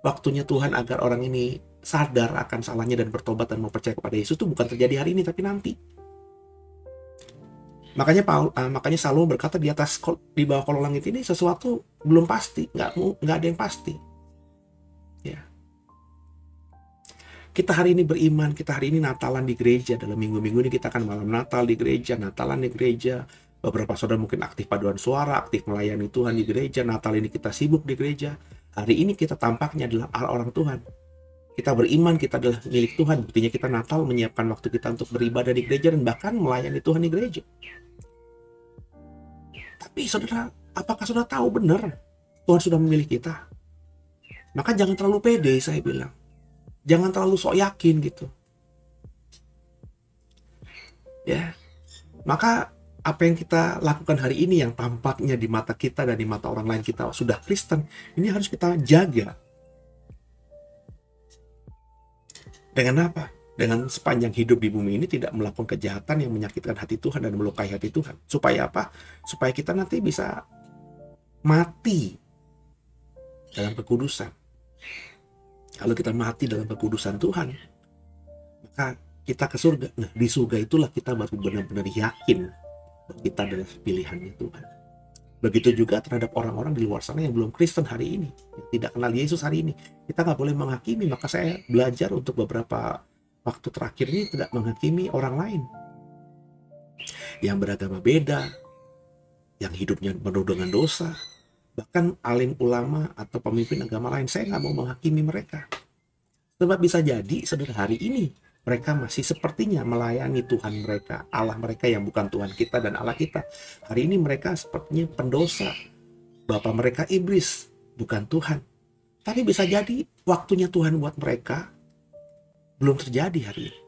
waktunya Tuhan agar orang ini sadar akan salahnya dan bertobat dan mau percaya kepada Yesus itu bukan terjadi hari ini tapi nanti. Makanya Salomo berkata di bawah kolong langit ini sesuatu belum pasti, nggak ada yang pasti. Ya. Kita hari ini beriman, kita hari ini Natalan di gereja. Dalam minggu-minggu ini kita akan malam Natal di gereja, Natalan di gereja. Beberapa saudara mungkin aktif paduan suara, aktif melayani Tuhan di gereja. Natal ini kita sibuk di gereja. Hari ini kita tampaknya adalah orang Tuhan. Kita beriman, kita adalah milik Tuhan. Buktinya kita Natal menyiapkan waktu kita untuk beribadah di gereja dan bahkan melayani Tuhan di gereja. Tapi saudara, apakah saudara tahu benar Tuhan sudah memilih kita? Maka jangan terlalu pede, saya bilang. Jangan terlalu sok yakin gitu. Ya. Maka apa yang kita lakukan hari ini yang tampaknya di mata kita dan di mata orang lain kita sudah Kristen, ini harus kita jaga. Dengan apa? Dengan sepanjang hidup di bumi ini tidak melakukan kejahatan yang menyakitkan hati Tuhan dan melukai hati Tuhan. Supaya apa? Supaya kita nanti bisa mati dalam kekudusan. Kalau kita mati dalam kekudusan Tuhan, maka kita ke surga. Nah, di surga itulah kita baru benar-benar yakin bahwa kita adalah pilihannya Tuhan. Begitu juga terhadap orang-orang di luar sana yang belum Kristen hari ini, yang tidak kenal Yesus hari ini. Kita nggak boleh menghakimi, maka saya belajar untuk beberapa waktu terakhir ini tidak menghakimi orang lain. Yang beragama beda, yang hidupnya penuh dengan dosa, bahkan alim ulama atau pemimpin agama lain, saya nggak mau menghakimi mereka. Sebab bisa jadi saudara hari ini mereka masih sepertinya melayani Tuhan mereka, Allah mereka yang bukan Tuhan kita dan Allah kita. Hari ini mereka sepertinya pendosa, bapa mereka iblis, bukan Tuhan. Tapi bisa jadi waktunya Tuhan buat mereka belum terjadi hari ini.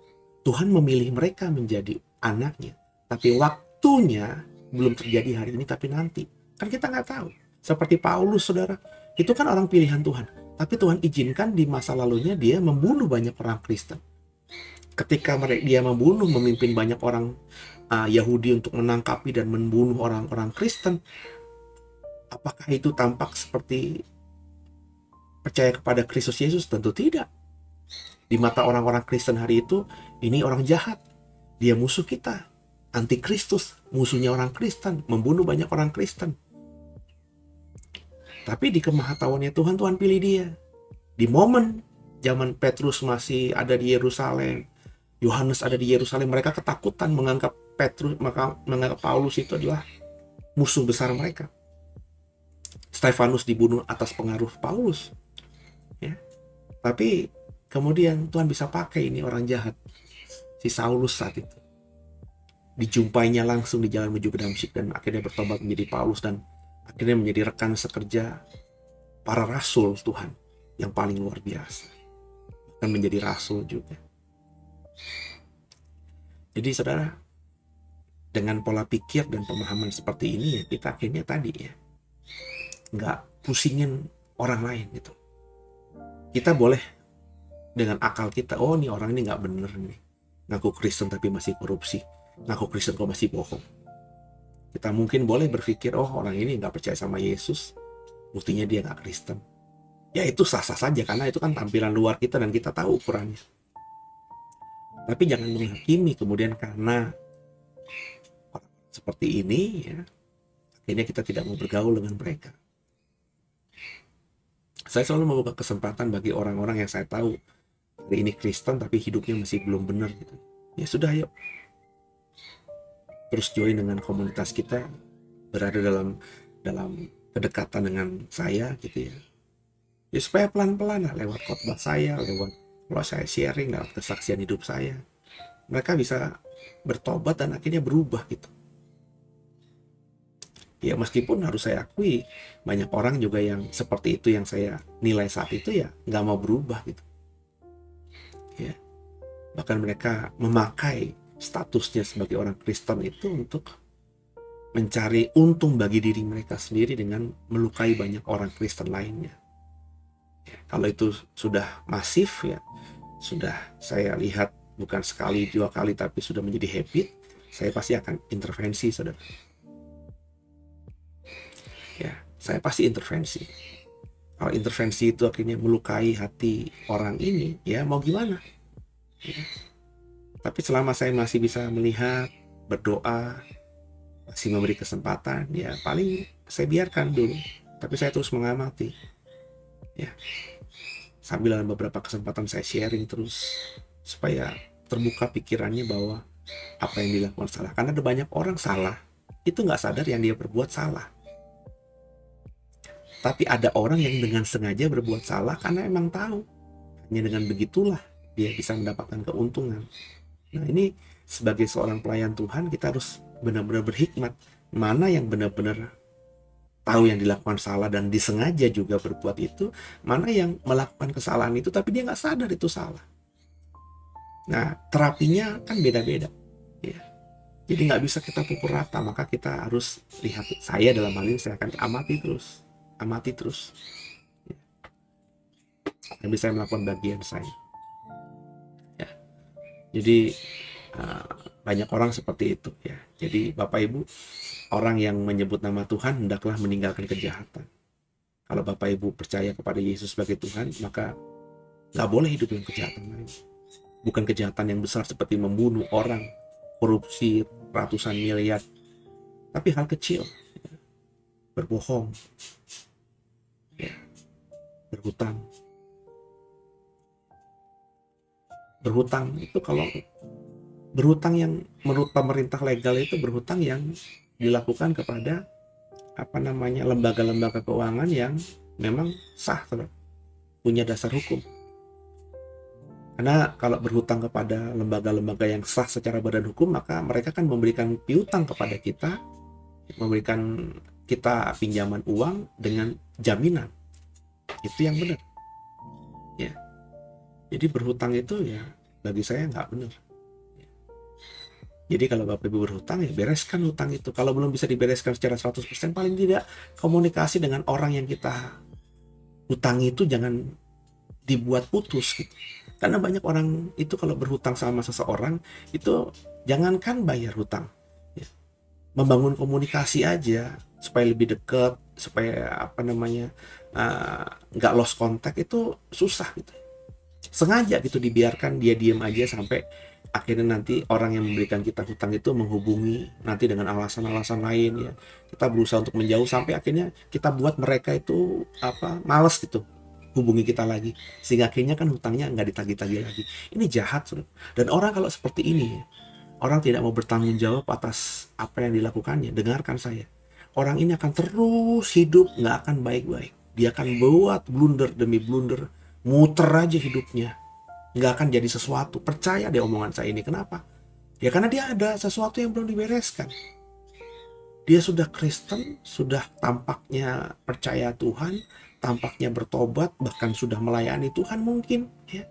Tuhan memilih mereka menjadi anaknya, tapi waktunya belum terjadi hari ini tapi nanti. Kan kita nggak tahu. Seperti Paulus, saudara, itu kan orang pilihan Tuhan. Tapi Tuhan izinkan di masa lalunya dia membunuh banyak orang Kristen. Ketika dia membunuh, memimpin banyak orang Yahudi untuk menangkapi dan membunuh orang-orang Kristen, apakah itu tampak seperti percaya kepada Kristus Yesus? Tentu tidak. Di mata orang-orang Kristen hari itu, ini orang jahat. Dia musuh kita. Antikristus, musuhnya orang Kristen, membunuh banyak orang Kristen. Tapi di kemahatauannya Tuhan, Tuhan pilih dia. Di momen zaman Petrus masih ada di Yerusalem, Yohanes ada di Yerusalem, mereka ketakutan menganggap Paulus itu adalah musuh besar mereka. Stefanus dibunuh atas pengaruh Paulus. Ya. Tapi kemudian Tuhan bisa pakai ini orang jahat, si Saulus saat itu. Dijumpainya langsung di jalan menuju ke Damsyik dan akhirnya bertobat menjadi Paulus dan akhirnya menjadi rekan sekerja para rasul Tuhan yang paling luar biasa. Dan menjadi rasul juga. Jadi saudara, dengan pola pikir dan pemahaman seperti ini ya kita akhirnya tadi ya nggak pusingin orang lain gitu. Kita boleh dengan akal kita, oh nih orang ini nggak bener nih, ngaku Kristen tapi masih korupsi, ngaku Kristen kok masih bohong. Kita mungkin boleh berpikir, oh orang ini nggak percaya sama Yesus, buktinya dia nggak Kristen. Ya itu sah-sah saja karena itu kan tampilan luar kita dan kita tahu ukurannya. Tapi jangan menghakimi kemudian karena seperti ini ya, akhirnya kita tidak mau bergaul dengan mereka. Saya selalu membuka kesempatan bagi orang-orang yang saya tahu hari ini Kristen tapi hidupnya masih belum benar gitu. Ya sudah, yuk terus join dengan komunitas kita, berada dalam kedekatan dengan saya gitu ya. Ya supaya pelan-pelan lah lewat khotbah saya, lewat kalau saya sharing dalam kesaksian hidup saya, mereka bisa bertobat dan akhirnya berubah gitu. Ya meskipun harus saya akui banyak orang juga yang seperti itu yang saya nilai saat itu ya nggak mau berubah gitu. Ya bahkan mereka memakai statusnya sebagai orang Kristen itu untuk mencari untung bagi diri mereka sendiri dengan melukai banyak orang Kristen lainnya. Ya, kalau itu sudah masif ya, sudah saya lihat bukan sekali dua kali tapi sudah menjadi habit, saya pasti akan intervensi, saudara. Ya, saya pasti intervensi. Kalau intervensi itu akhirnya melukai hati orang ini, ya mau gimana? Ya. Tapi selama saya masih bisa melihat, berdoa, masih memberi kesempatan, ya paling saya biarkan dulu. Tapi saya terus mengamati. Ya. Sambil dalam beberapa kesempatan saya sharing terus supaya terbuka pikirannya bahwa apa yang dilakukan salah. Karena ada banyak orang salah, itu nggak sadar yang dia berbuat salah. Tapi ada orang yang dengan sengaja berbuat salah karena emang tahu. Hanya dengan begitulah dia bisa mendapatkan keuntungan. Nah ini sebagai seorang pelayan Tuhan kita harus benar-benar berhikmat. Mana yang benar-benar tahu yang dilakukan salah dan disengaja juga berbuat itu. Mana yang melakukan kesalahan itu tapi dia nggak sadar itu salah. Nah terapinya kan beda-beda. Ya. Jadi nggak bisa kita pukul rata. Maka kita harus lihat. Saya dalam hal ini saya akan amati terus. Tapi saya melakukan bagian saya. Ya. Jadi banyak orang seperti itu ya. Jadi Bapak Ibu, orang yang menyebut nama Tuhan hendaklah meninggalkan kejahatan. Kalau Bapak Ibu percaya kepada Yesus sebagai Tuhan, maka nggak boleh hidup dalam kejahatan lain. Bukan kejahatan yang besar seperti membunuh orang, korupsi ratusan miliar, tapi hal kecil, ya. Berbohong, ya. Berhutang itu kalau berhutang yang menurut pemerintah legal itu berhutang yang dilakukan kepada lembaga-lembaga keuangan yang memang sah, punya dasar hukum. Karena kalau berhutang kepada lembaga-lembaga yang sah secara badan hukum, maka mereka kan memberikan piutang kepada kita, memberikan kita pinjaman uang dengan jaminan. Itu yang benar. Ya. Jadi berhutang itu ya bagi saya nggak benar. Jadi kalau Bapak Ibu berhutang ya bereskan hutang itu. Kalau belum bisa dibereskan secara 100%, paling tidak komunikasi dengan orang yang kita hutangi itu jangan dibuat putus gitu. Karena banyak orang itu kalau berhutang sama seseorang itu jangankan bayar hutang, ya. Membangun komunikasi aja supaya lebih dekat, supaya nggak lost contact itu susah gitu. Sengaja gitu dibiarkan dia diam aja sampai akhirnya nanti orang yang memberikan kita hutang itu menghubungi nanti dengan alasan-alasan lain ya. Kita berusaha untuk menjauh sampai akhirnya kita buat mereka itu malas gitu hubungi kita lagi, sehingga akhirnya kan hutangnya nggak ditagih-tagih lagi. Ini jahat, saudara. Dan orang kalau seperti ini, orang tidak mau bertanggung jawab atas apa yang dilakukannya. Dengarkan saya, orang ini akan terus hidup nggak akan baik-baik. Dia akan buat blunder demi blunder, muter aja hidupnya, nggak akan jadi sesuatu. Percaya deh omongan saya ini. Kenapa? Ya karena dia ada sesuatu yang belum dibereskan. Dia sudah Kristen, sudah tampaknya percaya Tuhan, tampaknya bertobat, bahkan sudah melayani Tuhan mungkin, ya.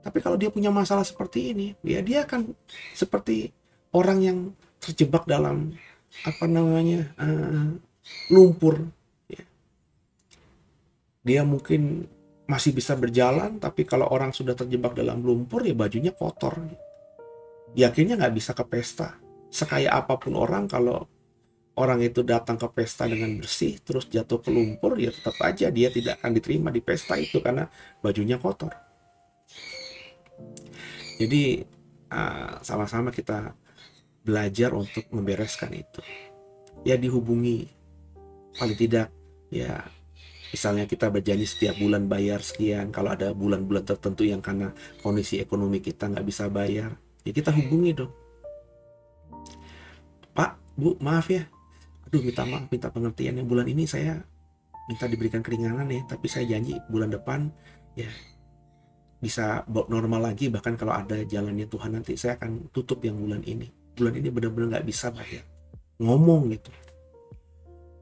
Tapi kalau dia punya masalah seperti ini, ya dia akan seperti orang yang terjebak dalam lumpur. Ya. Dia mungkin masih bisa berjalan, tapi kalau orang sudah terjebak dalam lumpur, ya bajunya kotor. Ya akhirnya nggak bisa ke pesta. Sekaya apapun orang, kalau orang itu datang ke pesta dengan bersih, terus jatuh ke lumpur, ya tetap aja dia tidak akan diterima di pesta itu karena bajunya kotor. Jadi sama-sama kita belajar untuk membereskan itu. Ya dihubungi, paling tidak ya misalnya kita berjanji setiap bulan bayar sekian. Kalau ada bulan-bulan tertentu yang karena kondisi ekonomi kita nggak bisa bayar, ya kita hubungi dong. Pak, Bu, maaf ya. Aduh, minta maaf, minta pengertian. Yang bulan ini saya minta diberikan keringanan ya, tapi saya janji bulan depan ya bisa normal lagi. Bahkan kalau ada jalannya Tuhan nanti saya akan tutup yang bulan ini. Bulan ini benar-benar nggak bisa bayar. Ngomong gitu.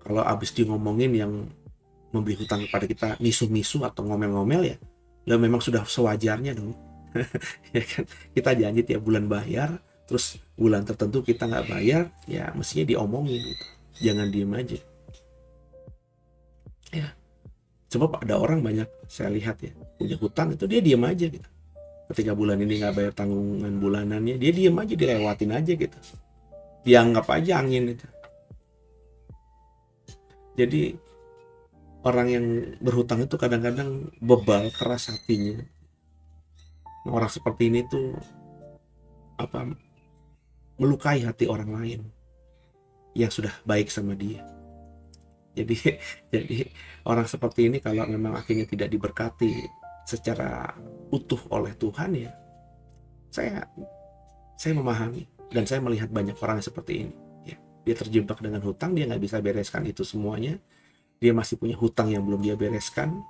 Kalau abis di ngomongin yang memberi hutang kepada kita misu-misu atau ngomel-ngomel, ya memang sudah sewajarnya dong. Ya kan? Kita janji tiap bulan bayar, terus bulan tertentu kita nggak bayar, ya mestinya diomongin gitu. Jangan diem aja. Ya, coba ada orang banyak saya lihat ya, punya hutang itu dia diem aja gitu. Ketika bulan ini nggak bayar tanggungan bulanannya, dia diem aja, dilewatin aja gitu. Dianggap aja angin itu. Jadi orang yang berhutang itu kadang-kadang bebal, keras hatinya. Orang seperti ini tuh melukai hati orang lain yang sudah baik sama dia. Jadi jadi orang seperti ini kalau memang akhirnya tidak diberkati secara utuh oleh Tuhan, ya saya memahami dan saya melihat banyak orang yang seperti ini. Ya, dia terjebak dengan hutang, dia nggak bisa bereskan itu semuanya. Dia masih punya hutang yang belum dia bereskan.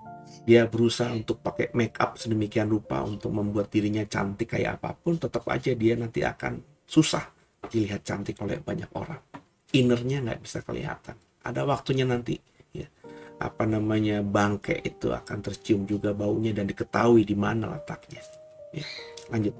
Dia berusaha untuk pakai make up sedemikian rupa untuk membuat dirinya cantik kayak apapun, tetap aja dia nanti akan susah dilihat cantik oleh banyak orang. Innernya nggak bisa kelihatan. Ada waktunya nanti, ya, bangke itu akan tercium juga baunya dan diketahui di mana letaknya. Ya, lanjut.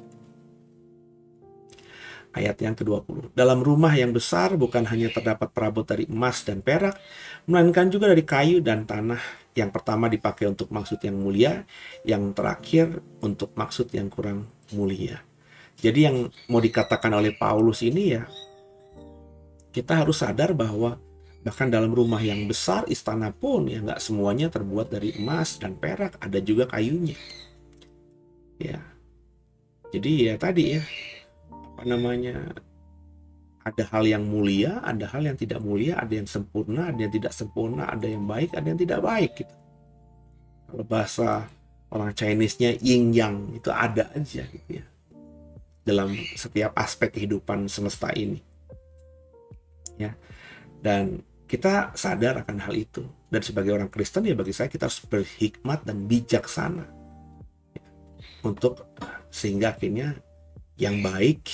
Ayat yang ke-20. Dalam rumah yang besar bukan hanya terdapat perabot dari emas dan perak, melainkan juga dari kayu dan tanah. Yang pertama dipakai untuk maksud yang mulia, yang terakhir untuk maksud yang kurang mulia. Jadi yang mau dikatakan oleh Paulus ini, ya, kita harus sadar bahwa bahkan dalam rumah yang besar, istana pun, ya, nggak semuanya terbuat dari emas dan perak, ada juga kayunya. Ya, jadi ya tadi ya, ada hal yang mulia, ada hal yang tidak mulia, ada yang sempurna, ada yang tidak sempurna, ada yang baik, ada yang tidak baik gitu. Kalau bahasa orang Chinese-nya yin yang, itu ada aja gitu ya dalam setiap aspek kehidupan semesta ini. Ya. Dan kita sadar akan hal itu. Dan sebagai orang Kristen, ya bagi saya kita harus berhikmat dan bijaksana ya, untuk sehingga akhirnya yang baik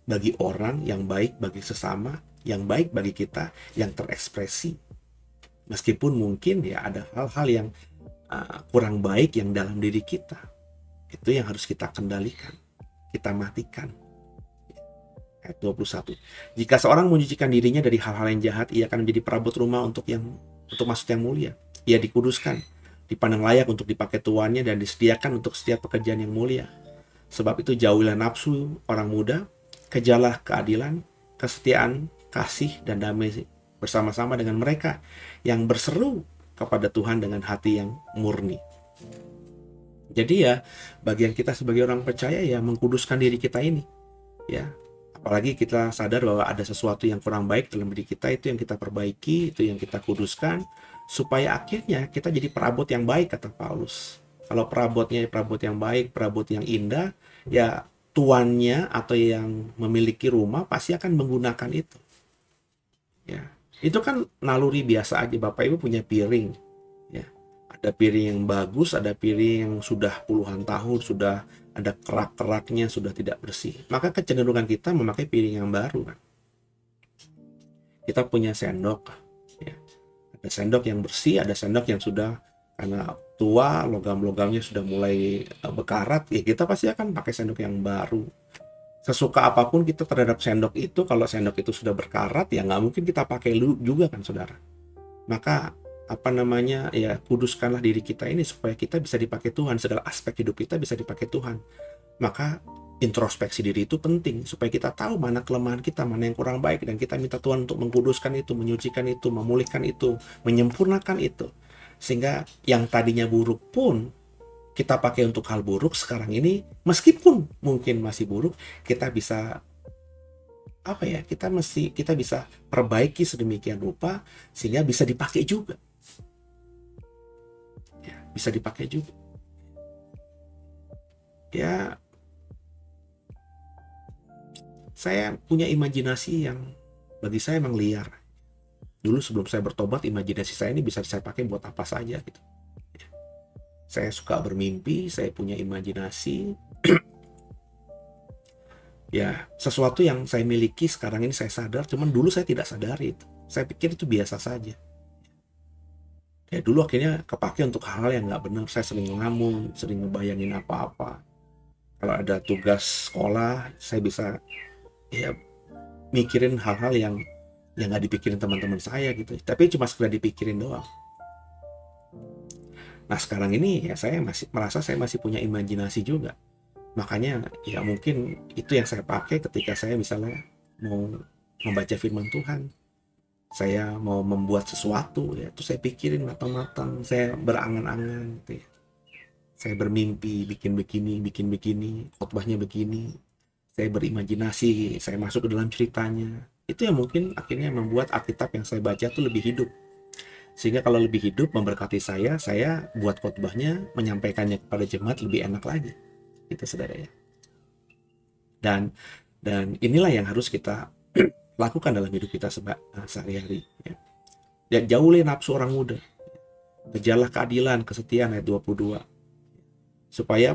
bagi orang, yang baik bagi sesama, yang baik bagi kita, yang terekspresi. Meskipun mungkin ya ada hal-hal yang kurang baik yang dalam diri kita. Itu yang harus kita kendalikan, kita matikan. Ayat 21. Jika seorang menyucikan dirinya dari hal-hal yang jahat, ia akan menjadi perabot rumah untuk maksud yang mulia. Ia dikuduskan, dipandang layak untuk dipakai tuannya, dan disediakan untuk setiap pekerjaan yang mulia. Sebab itu jauhilah nafsu orang muda, kejarlah keadilan, kesetiaan, kasih, dan damai bersama-sama dengan mereka yang berseru kepada Tuhan dengan hati yang murni. Jadi ya, bagian kita sebagai orang percaya ya mengkuduskan diri kita ini. Ya, apalagi kita sadar bahwa ada sesuatu yang kurang baik dalam diri kita, itu yang kita perbaiki, itu yang kita kuduskan, supaya akhirnya kita jadi perabot yang baik, kata Paulus. Kalau perabotnya perabot yang baik, perabot yang indah, ya tuannya atau yang memiliki rumah pasti akan menggunakan itu. Ya, itu kan naluri biasa aja. Bapak Ibu punya piring, ya, ada piring yang bagus, ada piring yang sudah puluhan tahun, sudah ada kerak-keraknya, sudah tidak bersih. Maka kecenderungan kita memakai piring yang baru kan. Kita punya sendok, ya, ada sendok yang bersih, ada sendok yang sudah karena tua, logam-logamnya sudah mulai bekarat, ya kita pasti akan pakai sendok yang baru. Sesuka apapun kita terhadap sendok itu, kalau sendok itu sudah berkarat, ya nggak mungkin kita pakai juga kan, saudara. Maka ya kuduskanlah diri kita ini supaya kita bisa dipakai Tuhan, segala aspek hidup kita bisa dipakai Tuhan. Maka introspeksi diri itu penting supaya kita tahu mana kelemahan kita, mana yang kurang baik, dan kita minta Tuhan untuk mengkuduskan itu, menyucikan itu, memulihkan itu, menyempurnakan itu. Sehingga yang tadinya buruk pun kita pakai untuk hal buruk, sekarang ini meskipun mungkin masih buruk, kita bisa kita bisa perbaiki sedemikian rupa sehingga bisa dipakai juga. Ya, bisa dipakai juga. Ya, saya punya imajinasi yang bagi saya memang liar. Dulu sebelum saya bertobat, imajinasi saya ini bisa saya pakai buat apa saja gitu. Saya suka bermimpi, saya punya imajinasi. Ya, sesuatu yang saya miliki sekarang ini saya sadar, cuman dulu saya tidak sadari itu. Saya pikir itu biasa saja. Ya, dulu akhirnya kepake untuk hal-hal yang nggak benar. Saya sering ngelamun, sering ngebayangin apa-apa. Kalau ada tugas sekolah, saya bisa ya mikirin hal-hal yang nggak dipikirin teman-teman saya gitu, tapi cuma sekedar dipikirin doang. Nah sekarang ini ya saya masih merasa saya masih punya imajinasi juga, makanya ya mungkin itu yang saya pakai ketika saya misalnya mau membaca firman Tuhan, saya mau membuat sesuatu ya, itu saya pikirin matang-matang, saya berangan-angan gitu ya. Saya bermimpi bikin begini, khotbahnya begini. Saya berimajinasi, saya masuk ke dalam ceritanya. Itu yang mungkin akhirnya membuat Alkitab yang saya baca tuh lebih hidup. Sehingga kalau lebih hidup memberkati saya buat khotbahnya, menyampaikannya kepada jemaat lebih enak lagi. Gitu saudara ya. Dan inilah yang harus kita lakukan dalam hidup kita sehari-hari ya. Dan jauhi nafsu orang muda. Kejarlah keadilan, kesetiaan ayat 22. Supaya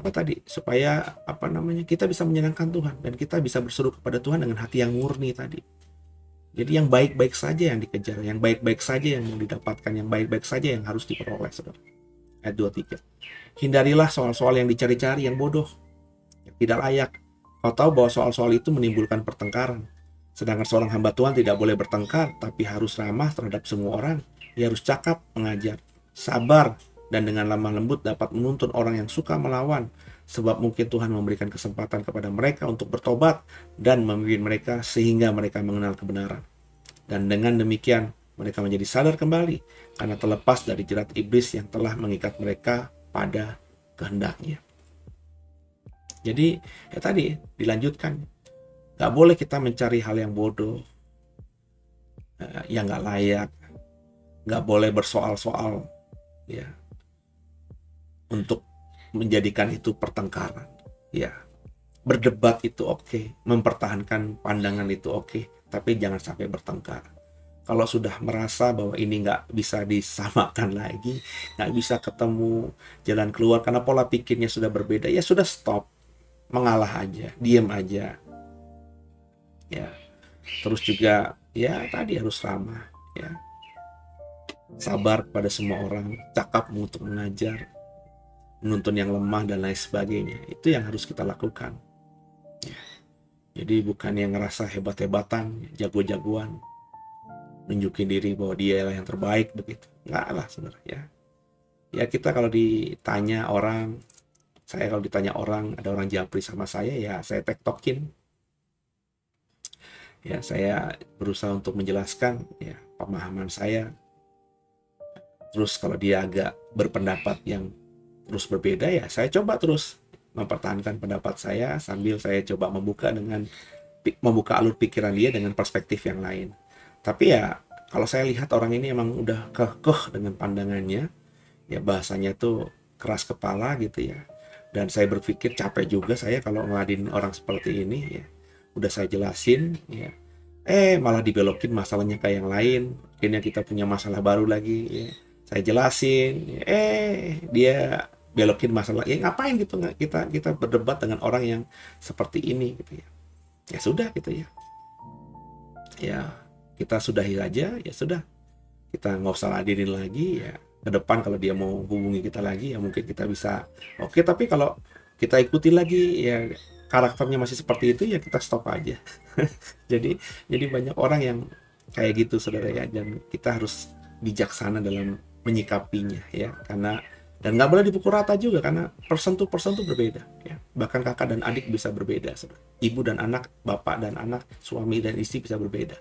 kita bisa menyenangkan Tuhan dan kita bisa berseru kepada Tuhan dengan hati yang murni tadi. Jadi yang baik-baik saja yang dikejar, yang baik-baik saja yang mau didapatkan, yang baik-baik saja yang harus diperoleh, saudara. Ayat 23. Hindarilah soal-soal yang dicari-cari, yang bodoh, yang tidak layak. Kau tahu bahwa soal-soal itu menimbulkan pertengkaran. Sedangkan seorang hamba Tuhan tidak boleh bertengkar, tapi harus ramah terhadap semua orang. Ia harus cakap, mengajar, sabar, dan dengan lemah lembut dapat menuntun orang yang suka melawan. Sebab mungkin Tuhan memberikan kesempatan kepada mereka untuk bertobat dan memimpin mereka sehingga mereka mengenal kebenaran. Dan dengan demikian mereka menjadi sadar kembali karena terlepas dari jerat iblis yang telah mengikat mereka pada kehendaknya. Jadi ya tadi dilanjutkan, gak boleh kita mencari hal yang bodoh, yang gak layak, gak boleh bersoal-soal ya, untuk menjadikan itu pertengkaran ya. Berdebat itu oke, mempertahankan pandangan itu oke, tapi jangan sampai bertengkar. Kalau sudah merasa bahwa ini nggak bisa disamakan lagi, nggak bisa ketemu jalan keluar karena pola pikirnya sudah berbeda, ya sudah stop, mengalah aja, diem aja ya. Terus juga ya tadi harus ramah ya, sabar kepada semua orang, cakap untuk mengajar, menuntun yang lemah dan lain sebagainya. Itu yang harus kita lakukan ya. Jadi bukan yang ngerasa hebat-hebatan, jago-jagoan, nunjukin diri bahwa dia lah yang terbaik begitu. Enggak lah saudara ya. Ya kita kalau ditanya orang, ada orang japri sama saya, ya saya tektokin. Ya saya berusaha untuk menjelaskan ya pemahaman saya. Terus kalau dia agak berpendapat yang terus berbeda, ya saya coba terus mempertahankan pendapat saya sambil saya coba membuka alur pikiran dia dengan perspektif yang lain. Tapi ya kalau saya lihat orang ini emang udah kekeh dengan pandangannya, ya bahasanya tuh keras kepala gitu ya. Dan saya berpikir capek juga saya kalau ngeladin orang seperti ini ya. Udah saya jelasin ya, malah dibelokin masalahnya kayak yang lain. Akhirnya kita punya masalah baru lagi ya. Saya jelasin, dia belokin masalah. Ya ngapain gitu, kita berdebat dengan orang yang seperti ini gitu ya. Ya sudah gitu ya. Ya kita sudahi aja, ya sudah. Kita nggak usah ladenin lagi ya. Ke depan kalau dia mau hubungi kita lagi ya mungkin kita bisa oke, tapi kalau kita ikuti lagi ya karakternya masih seperti itu ya kita stop aja. jadi banyak orang yang kayak gitu saudara ya, dan kita harus bijaksana dalam menyikapinya ya, karena dan nggak boleh dipukul rata juga karena person tuh berbeda ya. Bahkan kakak dan adik bisa berbeda saudara. Ibu dan anak, bapak dan anak, suami dan istri bisa berbeda.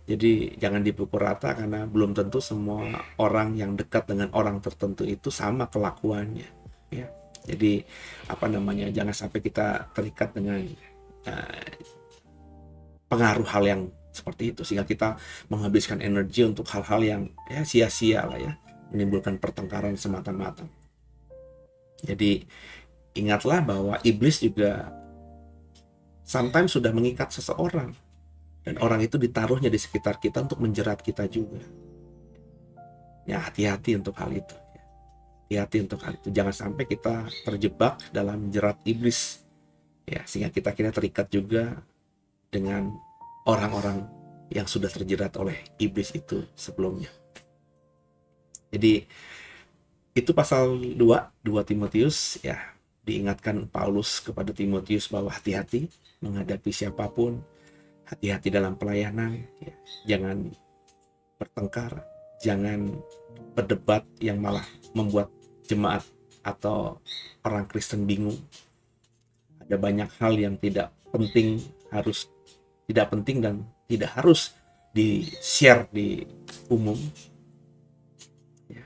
Jadi jangan dipukul rata karena belum tentu semua orang yang dekat dengan orang tertentu itu sama kelakuannya ya. Jadi jangan sampai kita terikat dengan pengaruh hal yang seperti itu sehingga kita menghabiskan energi untuk hal-hal yang ya sia-sia lah ya, menimbulkan pertengkaran semata-mata. Jadi ingatlah bahwa iblis juga sometimes sudah mengikat seseorang dan orang itu ditaruhnya di sekitar kita untuk menjerat kita juga. Ya hati-hati untuk hal itu. Hati-hati untuk hal itu. Jangan sampai kita terjebak dalam jerat iblis. Ya, sehingga kita kira terikat juga dengan orang-orang yang sudah terjerat oleh iblis itu sebelumnya. Jadi itu pasal 2 Timotius ya, diingatkan Paulus kepada Timotius bahwa hati-hati menghadapi siapapun. hati-hati dalam pelayanan, ya. Jangan bertengkar, jangan berdebat yang malah membuat jemaat atau orang Kristen bingung. Ada banyak hal yang tidak penting dan tidak harus di-share di umum. Ya.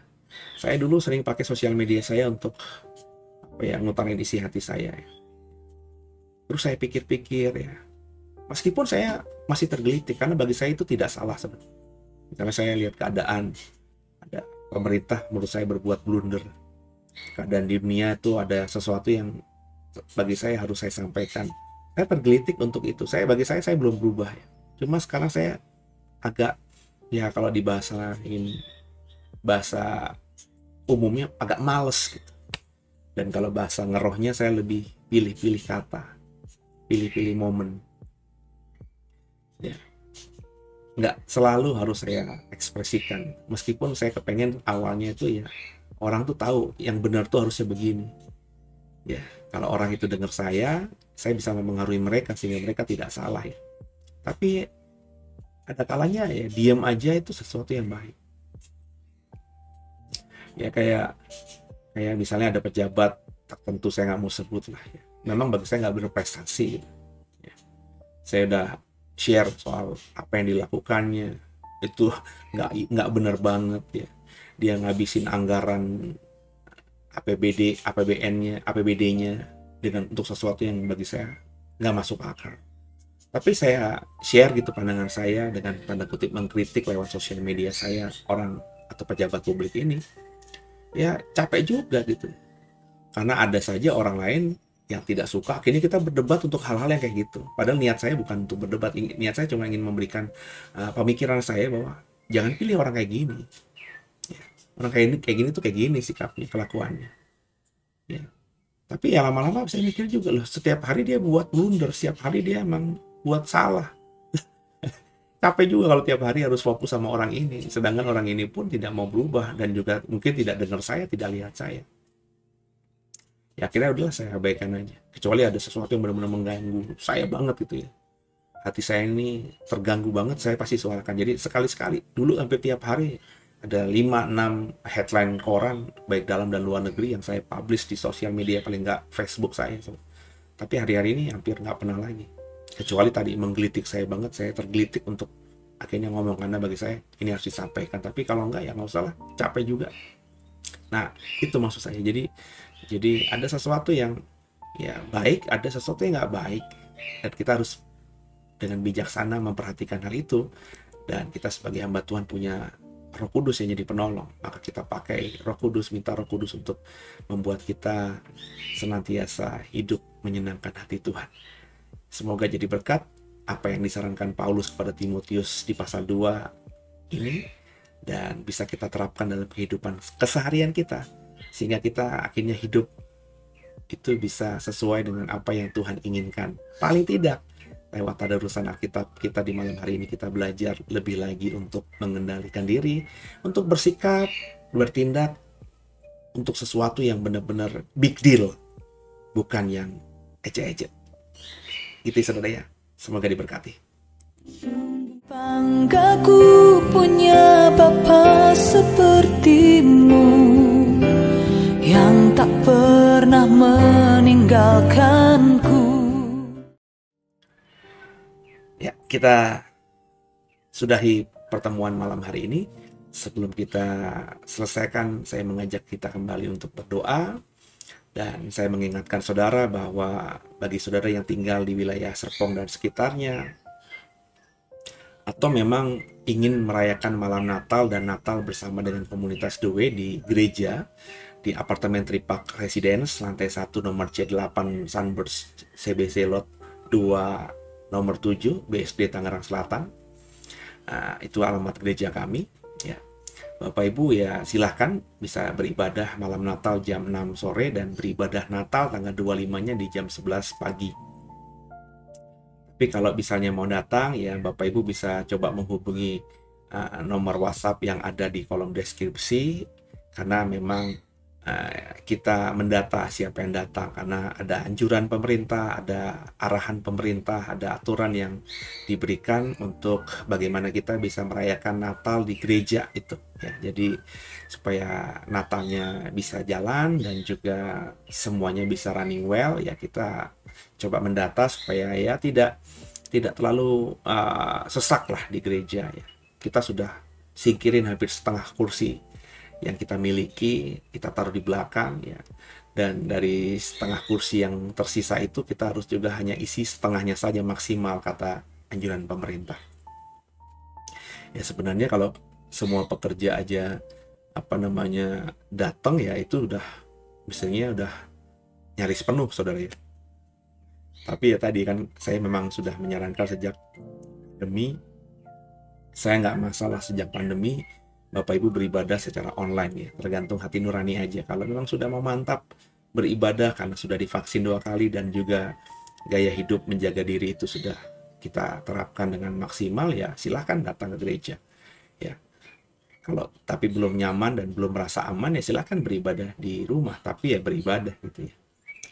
Saya dulu sering pakai sosial media saya untuk ngutarain isi hati saya. Ya. Terus saya pikir-pikir, ya, meskipun saya masih tergelitik karena bagi saya itu tidak salah sebenarnya. Misalnya saya lihat keadaan, ada pemerintah menurut saya berbuat blunder. Keadaan di dunia itu ada sesuatu yang bagi saya harus saya sampaikan. Saya tergelitik untuk itu. Bagi saya belum berubah, ya. Cuma sekarang saya agak, ya kalau di bahasa umumnya agak males gitu. Dan kalau bahasa ngerohnya saya lebih pilih-pilih kata, pilih-pilih momen. Ya. Nggak selalu harus saya ekspresikan. Meskipun saya kepengen awalnya itu ya orang tuh tahu yang benar tuh harusnya begini. Ya, kalau orang itu dengar saya bisa mempengaruhi mereka sehingga mereka tidak salah, ya. Tapi ada kalanya ya diam aja itu sesuatu yang baik. Ya kayak misalnya ada pejabat tertentu, saya nggak mau sebut lah, ya. Memang bagi saya nggak berprestasi. Ya. Saya udah share soal apa yang dilakukannya, itu nggak benar banget, ya. Dia ngabisin anggaran APBD-nya untuk sesuatu yang bagi saya nggak masuk akal. Tapi saya share gitu pandangan saya dengan tanda kutip mengkritik lewat sosial media saya orang atau pejabat publik ini. Ya capek juga gitu. Karena ada saja orang lain yang tidak suka, akhirnya kita berdebat untuk hal-hal yang kayak gitu. Padahal niat saya bukan untuk berdebat, niat saya cuma ingin memberikan pemikiran saya bahwa jangan pilih orang kayak gini. Ya, orang kayak gini tuh kayak gini sikapnya, kelakuannya. Ya. Tapi ya lama-lama saya mikir juga loh, setiap hari dia buat blunder, setiap hari dia emang buat salah. Capek juga kalau tiap hari harus fokus sama orang ini, sedangkan orang ini pun tidak mau berubah dan juga mungkin tidak dengar saya, tidak lihat saya. Ya akhirnya udahlah saya abaikan aja. Kecuali ada sesuatu yang benar-benar mengganggu saya banget gitu, ya. Hati saya ini terganggu banget, saya pasti suarakan. Jadi sekali-sekali, dulu hampir tiap hari ada 5-6 headline koran baik dalam dan luar negeri yang saya publish di sosial media, paling nggak Facebook saya. Tapi hari-hari ini hampir nggak pernah lagi. Kecuali tadi menggelitik saya banget, saya tergelitik untuk akhirnya ngomong karena bagi saya ini harus disampaikan. Tapi kalau enggak ya nggak usah lah, capek juga. Nah itu maksud saya. Jadi ada sesuatu yang ya baik, ada sesuatu yang nggak baik, dan kita harus dengan bijaksana memperhatikan hal itu. Dan kita sebagai hamba Tuhan punya Roh Kudus yang jadi penolong, maka kita pakai Roh Kudus, minta Roh Kudus untuk membuat kita senantiasa hidup menyenangkan hati Tuhan. Semoga jadi berkat apa yang disarankan Paulus kepada Timotius di pasal 2 ini, dan bisa kita terapkan dalam kehidupan keseharian kita, sehingga kita akhirnya hidup itu bisa sesuai dengan apa yang Tuhan inginkan. Paling tidak lewat tadarusan Alkitab kita di malam hari ini, kita belajar lebih lagi untuk mengendalikan diri, untuk bersikap, bertindak untuk sesuatu yang benar-benar big deal, bukan yang ece-ece. Gitu saudara ya, semoga diberkati. Banggaku punya Bapa sepertimu, yang tak pernah meninggalkanku. Ya, kita sudahi pertemuan malam hari ini. Sebelum kita selesaikan, saya mengajak kita kembali untuk berdoa. Dan saya mengingatkan saudara bahwa bagi saudara yang tinggal di wilayah Serpong dan sekitarnya, atau memang ingin merayakan malam Natal dan Natal bersama dengan komunitas The Way di gereja, di apartemen Tripark Residence, lantai 1 nomor C8 Sunburst CBC Lot 2 nomor 7 BSD Tangerang Selatan. Itu alamat gereja kami, ya. Bapak Ibu ya silahkan bisa beribadah malam Natal jam 6 sore dan beribadah Natal tanggal 25-nya di jam 11 pagi. Tapi kalau misalnya mau datang ya Bapak Ibu bisa coba menghubungi nomor WhatsApp yang ada di kolom deskripsi, karena memang kita mendata siapa yang datang, karena ada anjuran pemerintah, ada arahan pemerintah, ada aturan yang diberikan untuk bagaimana kita bisa merayakan Natal di gereja itu ya. Jadi supaya Natalnya bisa jalan dan juga semuanya bisa running well ya, kita coba mendata supaya ya tidak terlalu sesak lah di gereja ya. Kita sudah singkirin hampir setengah kursi yang kita miliki, kita taruh di belakang ya. Dan dari setengah kursi yang tersisa itu kita harus juga hanya isi setengahnya saja maksimal, kata anjuran pemerintah. Ya sebenarnya kalau semua pekerja aja datang ya, itu udah misalnya udah nyaris penuh saudara ya. Tapi ya tadi kan saya memang sudah menyarankan sejak pandemi, saya nggak masalah sejak pandemi Bapak Ibu beribadah secara online ya, tergantung hati nurani aja. Kalau memang sudah mau mantap beribadah karena sudah divaksin 2 kali dan juga gaya hidup menjaga diri itu sudah kita terapkan dengan maksimal ya, silahkan datang ke gereja ya. Kalau tapi belum nyaman dan belum merasa aman ya silahkan beribadah di rumah, tapi ya beribadah gitu ya.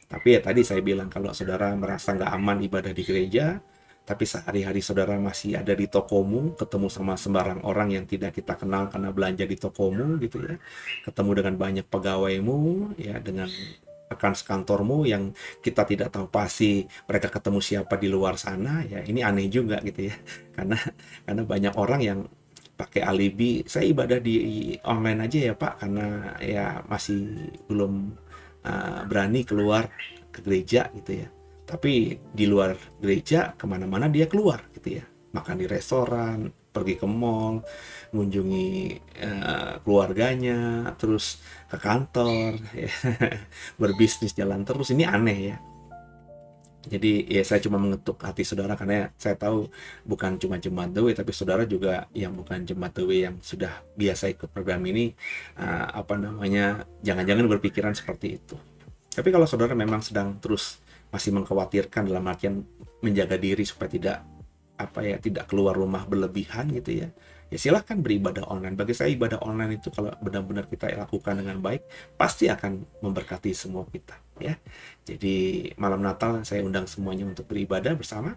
Tapi ya tadi saya bilang, kalau saudara merasa nggak aman ibadah di gereja, tapi sehari-hari saudara masih ada di tokomu, ketemu sama sembarang orang yang tidak kita kenal karena belanja di tokomu gitu ya, ketemu dengan banyak pegawaimu ya, dengan rekan sekantormu yang kita tidak tahu pasti mereka ketemu siapa di luar sana ya, ini aneh juga gitu ya, karena banyak orang yang pakai alibi, saya ibadah di online aja ya Pak, karena ya masih belum berani keluar ke gereja gitu ya. Tapi di luar gereja kemana-mana dia keluar gitu ya, makan di restoran, pergi ke mall, mengunjungi keluarganya, terus ke kantor ya. Berbisnis jalan terus, ini aneh ya. Jadi ya saya cuma mengetuk hati saudara, karena saya tahu bukan cuma jemaat The Way, tapi saudara juga yang bukan jemaat The Way yang sudah biasa ikut program ini, jangan-jangan berpikiran seperti itu. Tapi kalau saudara memang sedang terus masih mengkhawatirkan dalam artian menjaga diri supaya tidak keluar rumah berlebihan gitu ya, ya silahkan beribadah online. Bagi saya ibadah online itu kalau benar-benar kita lakukan dengan baik, pasti akan memberkati semua kita ya. Jadi malam Natal saya undang semuanya untuk beribadah bersama,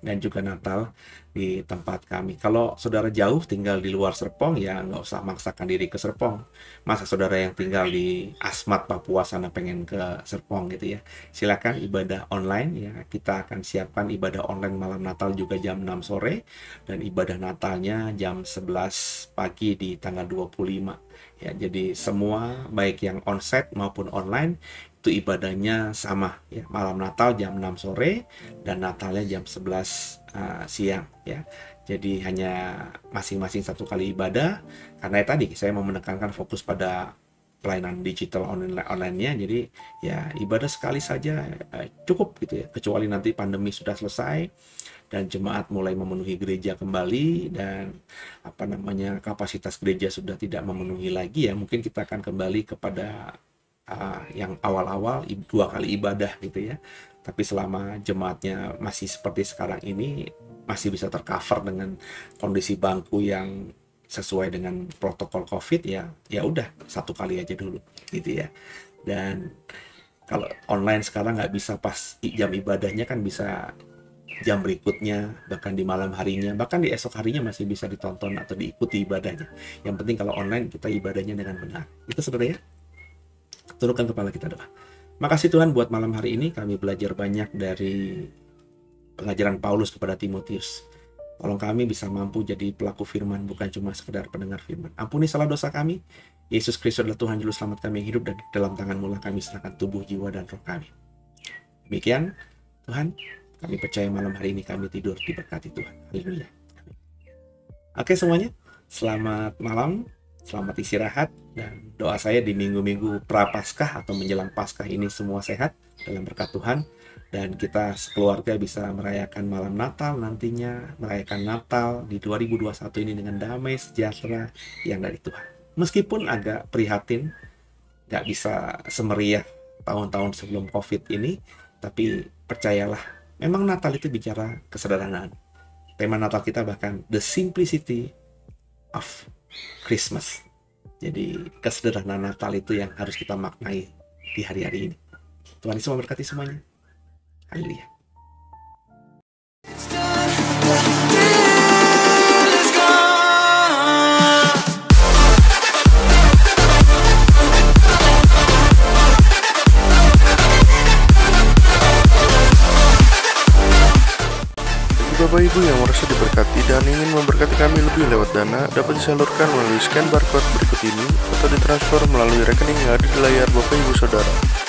dan juga Natal di tempat kami. Kalau saudara jauh tinggal di luar Serpong ya nggak usah maksakan diri ke Serpong. Masa saudara yang tinggal di Asmat Papua sana pengen ke Serpong gitu ya, silakan ibadah online ya. Kita akan siapkan ibadah online malam Natal juga jam 6 sore, dan ibadah Natalnya jam 11 pagi di tanggal 25 ya. Jadi semua baik yang onsite maupun online itu ibadahnya sama ya, malam Natal jam 6 sore dan Natalnya jam 11 siang ya. Jadi hanya masing-masing 1 kali ibadah, karena tadi saya mau menekankan fokus pada pelayanan digital online-nya. Jadi ya ibadah sekali saja cukup gitu ya, kecuali nanti pandemi sudah selesai dan jemaat mulai memenuhi gereja kembali, dan kapasitas gereja sudah tidak memenuhi lagi ya, mungkin kita akan kembali kepada yang awal-awal 2 kali ibadah gitu ya. Tapi selama jemaatnya masih seperti sekarang ini, masih bisa tercover dengan kondisi bangku yang sesuai dengan protokol COVID ya udah 1 kali aja dulu gitu ya. Dan kalau online sekarang nggak bisa pas jam ibadahnya, kan bisa jam berikutnya, bahkan di malam harinya, bahkan di esok harinya masih bisa ditonton atau diikuti ibadahnya. Yang penting kalau online kita ibadahnya dengan benar. Itu saudara ya. Tundukkan kepala kita doa. Makasih Tuhan buat malam hari ini, kami belajar banyak dari pengajaran Paulus kepada Timotius. Tolong kami bisa mampu jadi pelaku firman, bukan cuma sekedar pendengar firman. Ampuni salah dosa kami. Yesus Kristus adalah Tuhan Juru Selamat kami yang hidup, dan dalam tangan-Mu lah kami serahkan tubuh, jiwa, dan roh kami. Demikian Tuhan, kami percaya malam hari ini kami tidur diberkati Tuhan. Haleluya. Oke semuanya, selamat malam. Selamat istirahat, dan doa saya di minggu-minggu pra-Paskah atau menjelang Paskah ini semua sehat dalam berkat Tuhan, dan kita sekeluarga bisa merayakan malam Natal nantinya, merayakan Natal di 2021 ini dengan damai sejahtera yang dari Tuhan. Meskipun agak prihatin gak bisa semeriah tahun-tahun sebelum COVID ini, tapi percayalah, memang Natal itu bicara kesederhanaan. Tema Natal kita bahkan the simplicity of Christmas. Jadi kesederhanaan Natal itu yang harus kita maknai di hari-hari ini. Tuhan Yesus memberkati semuanya. Haleluya. Bapak Ibu yang merasa diberkati dan ingin memberkati kami lebih lewat dana dapat disalurkan melalui scan barcode berikut ini atau ditransfer melalui rekening yang ada di layar Bapak Ibu Saudara.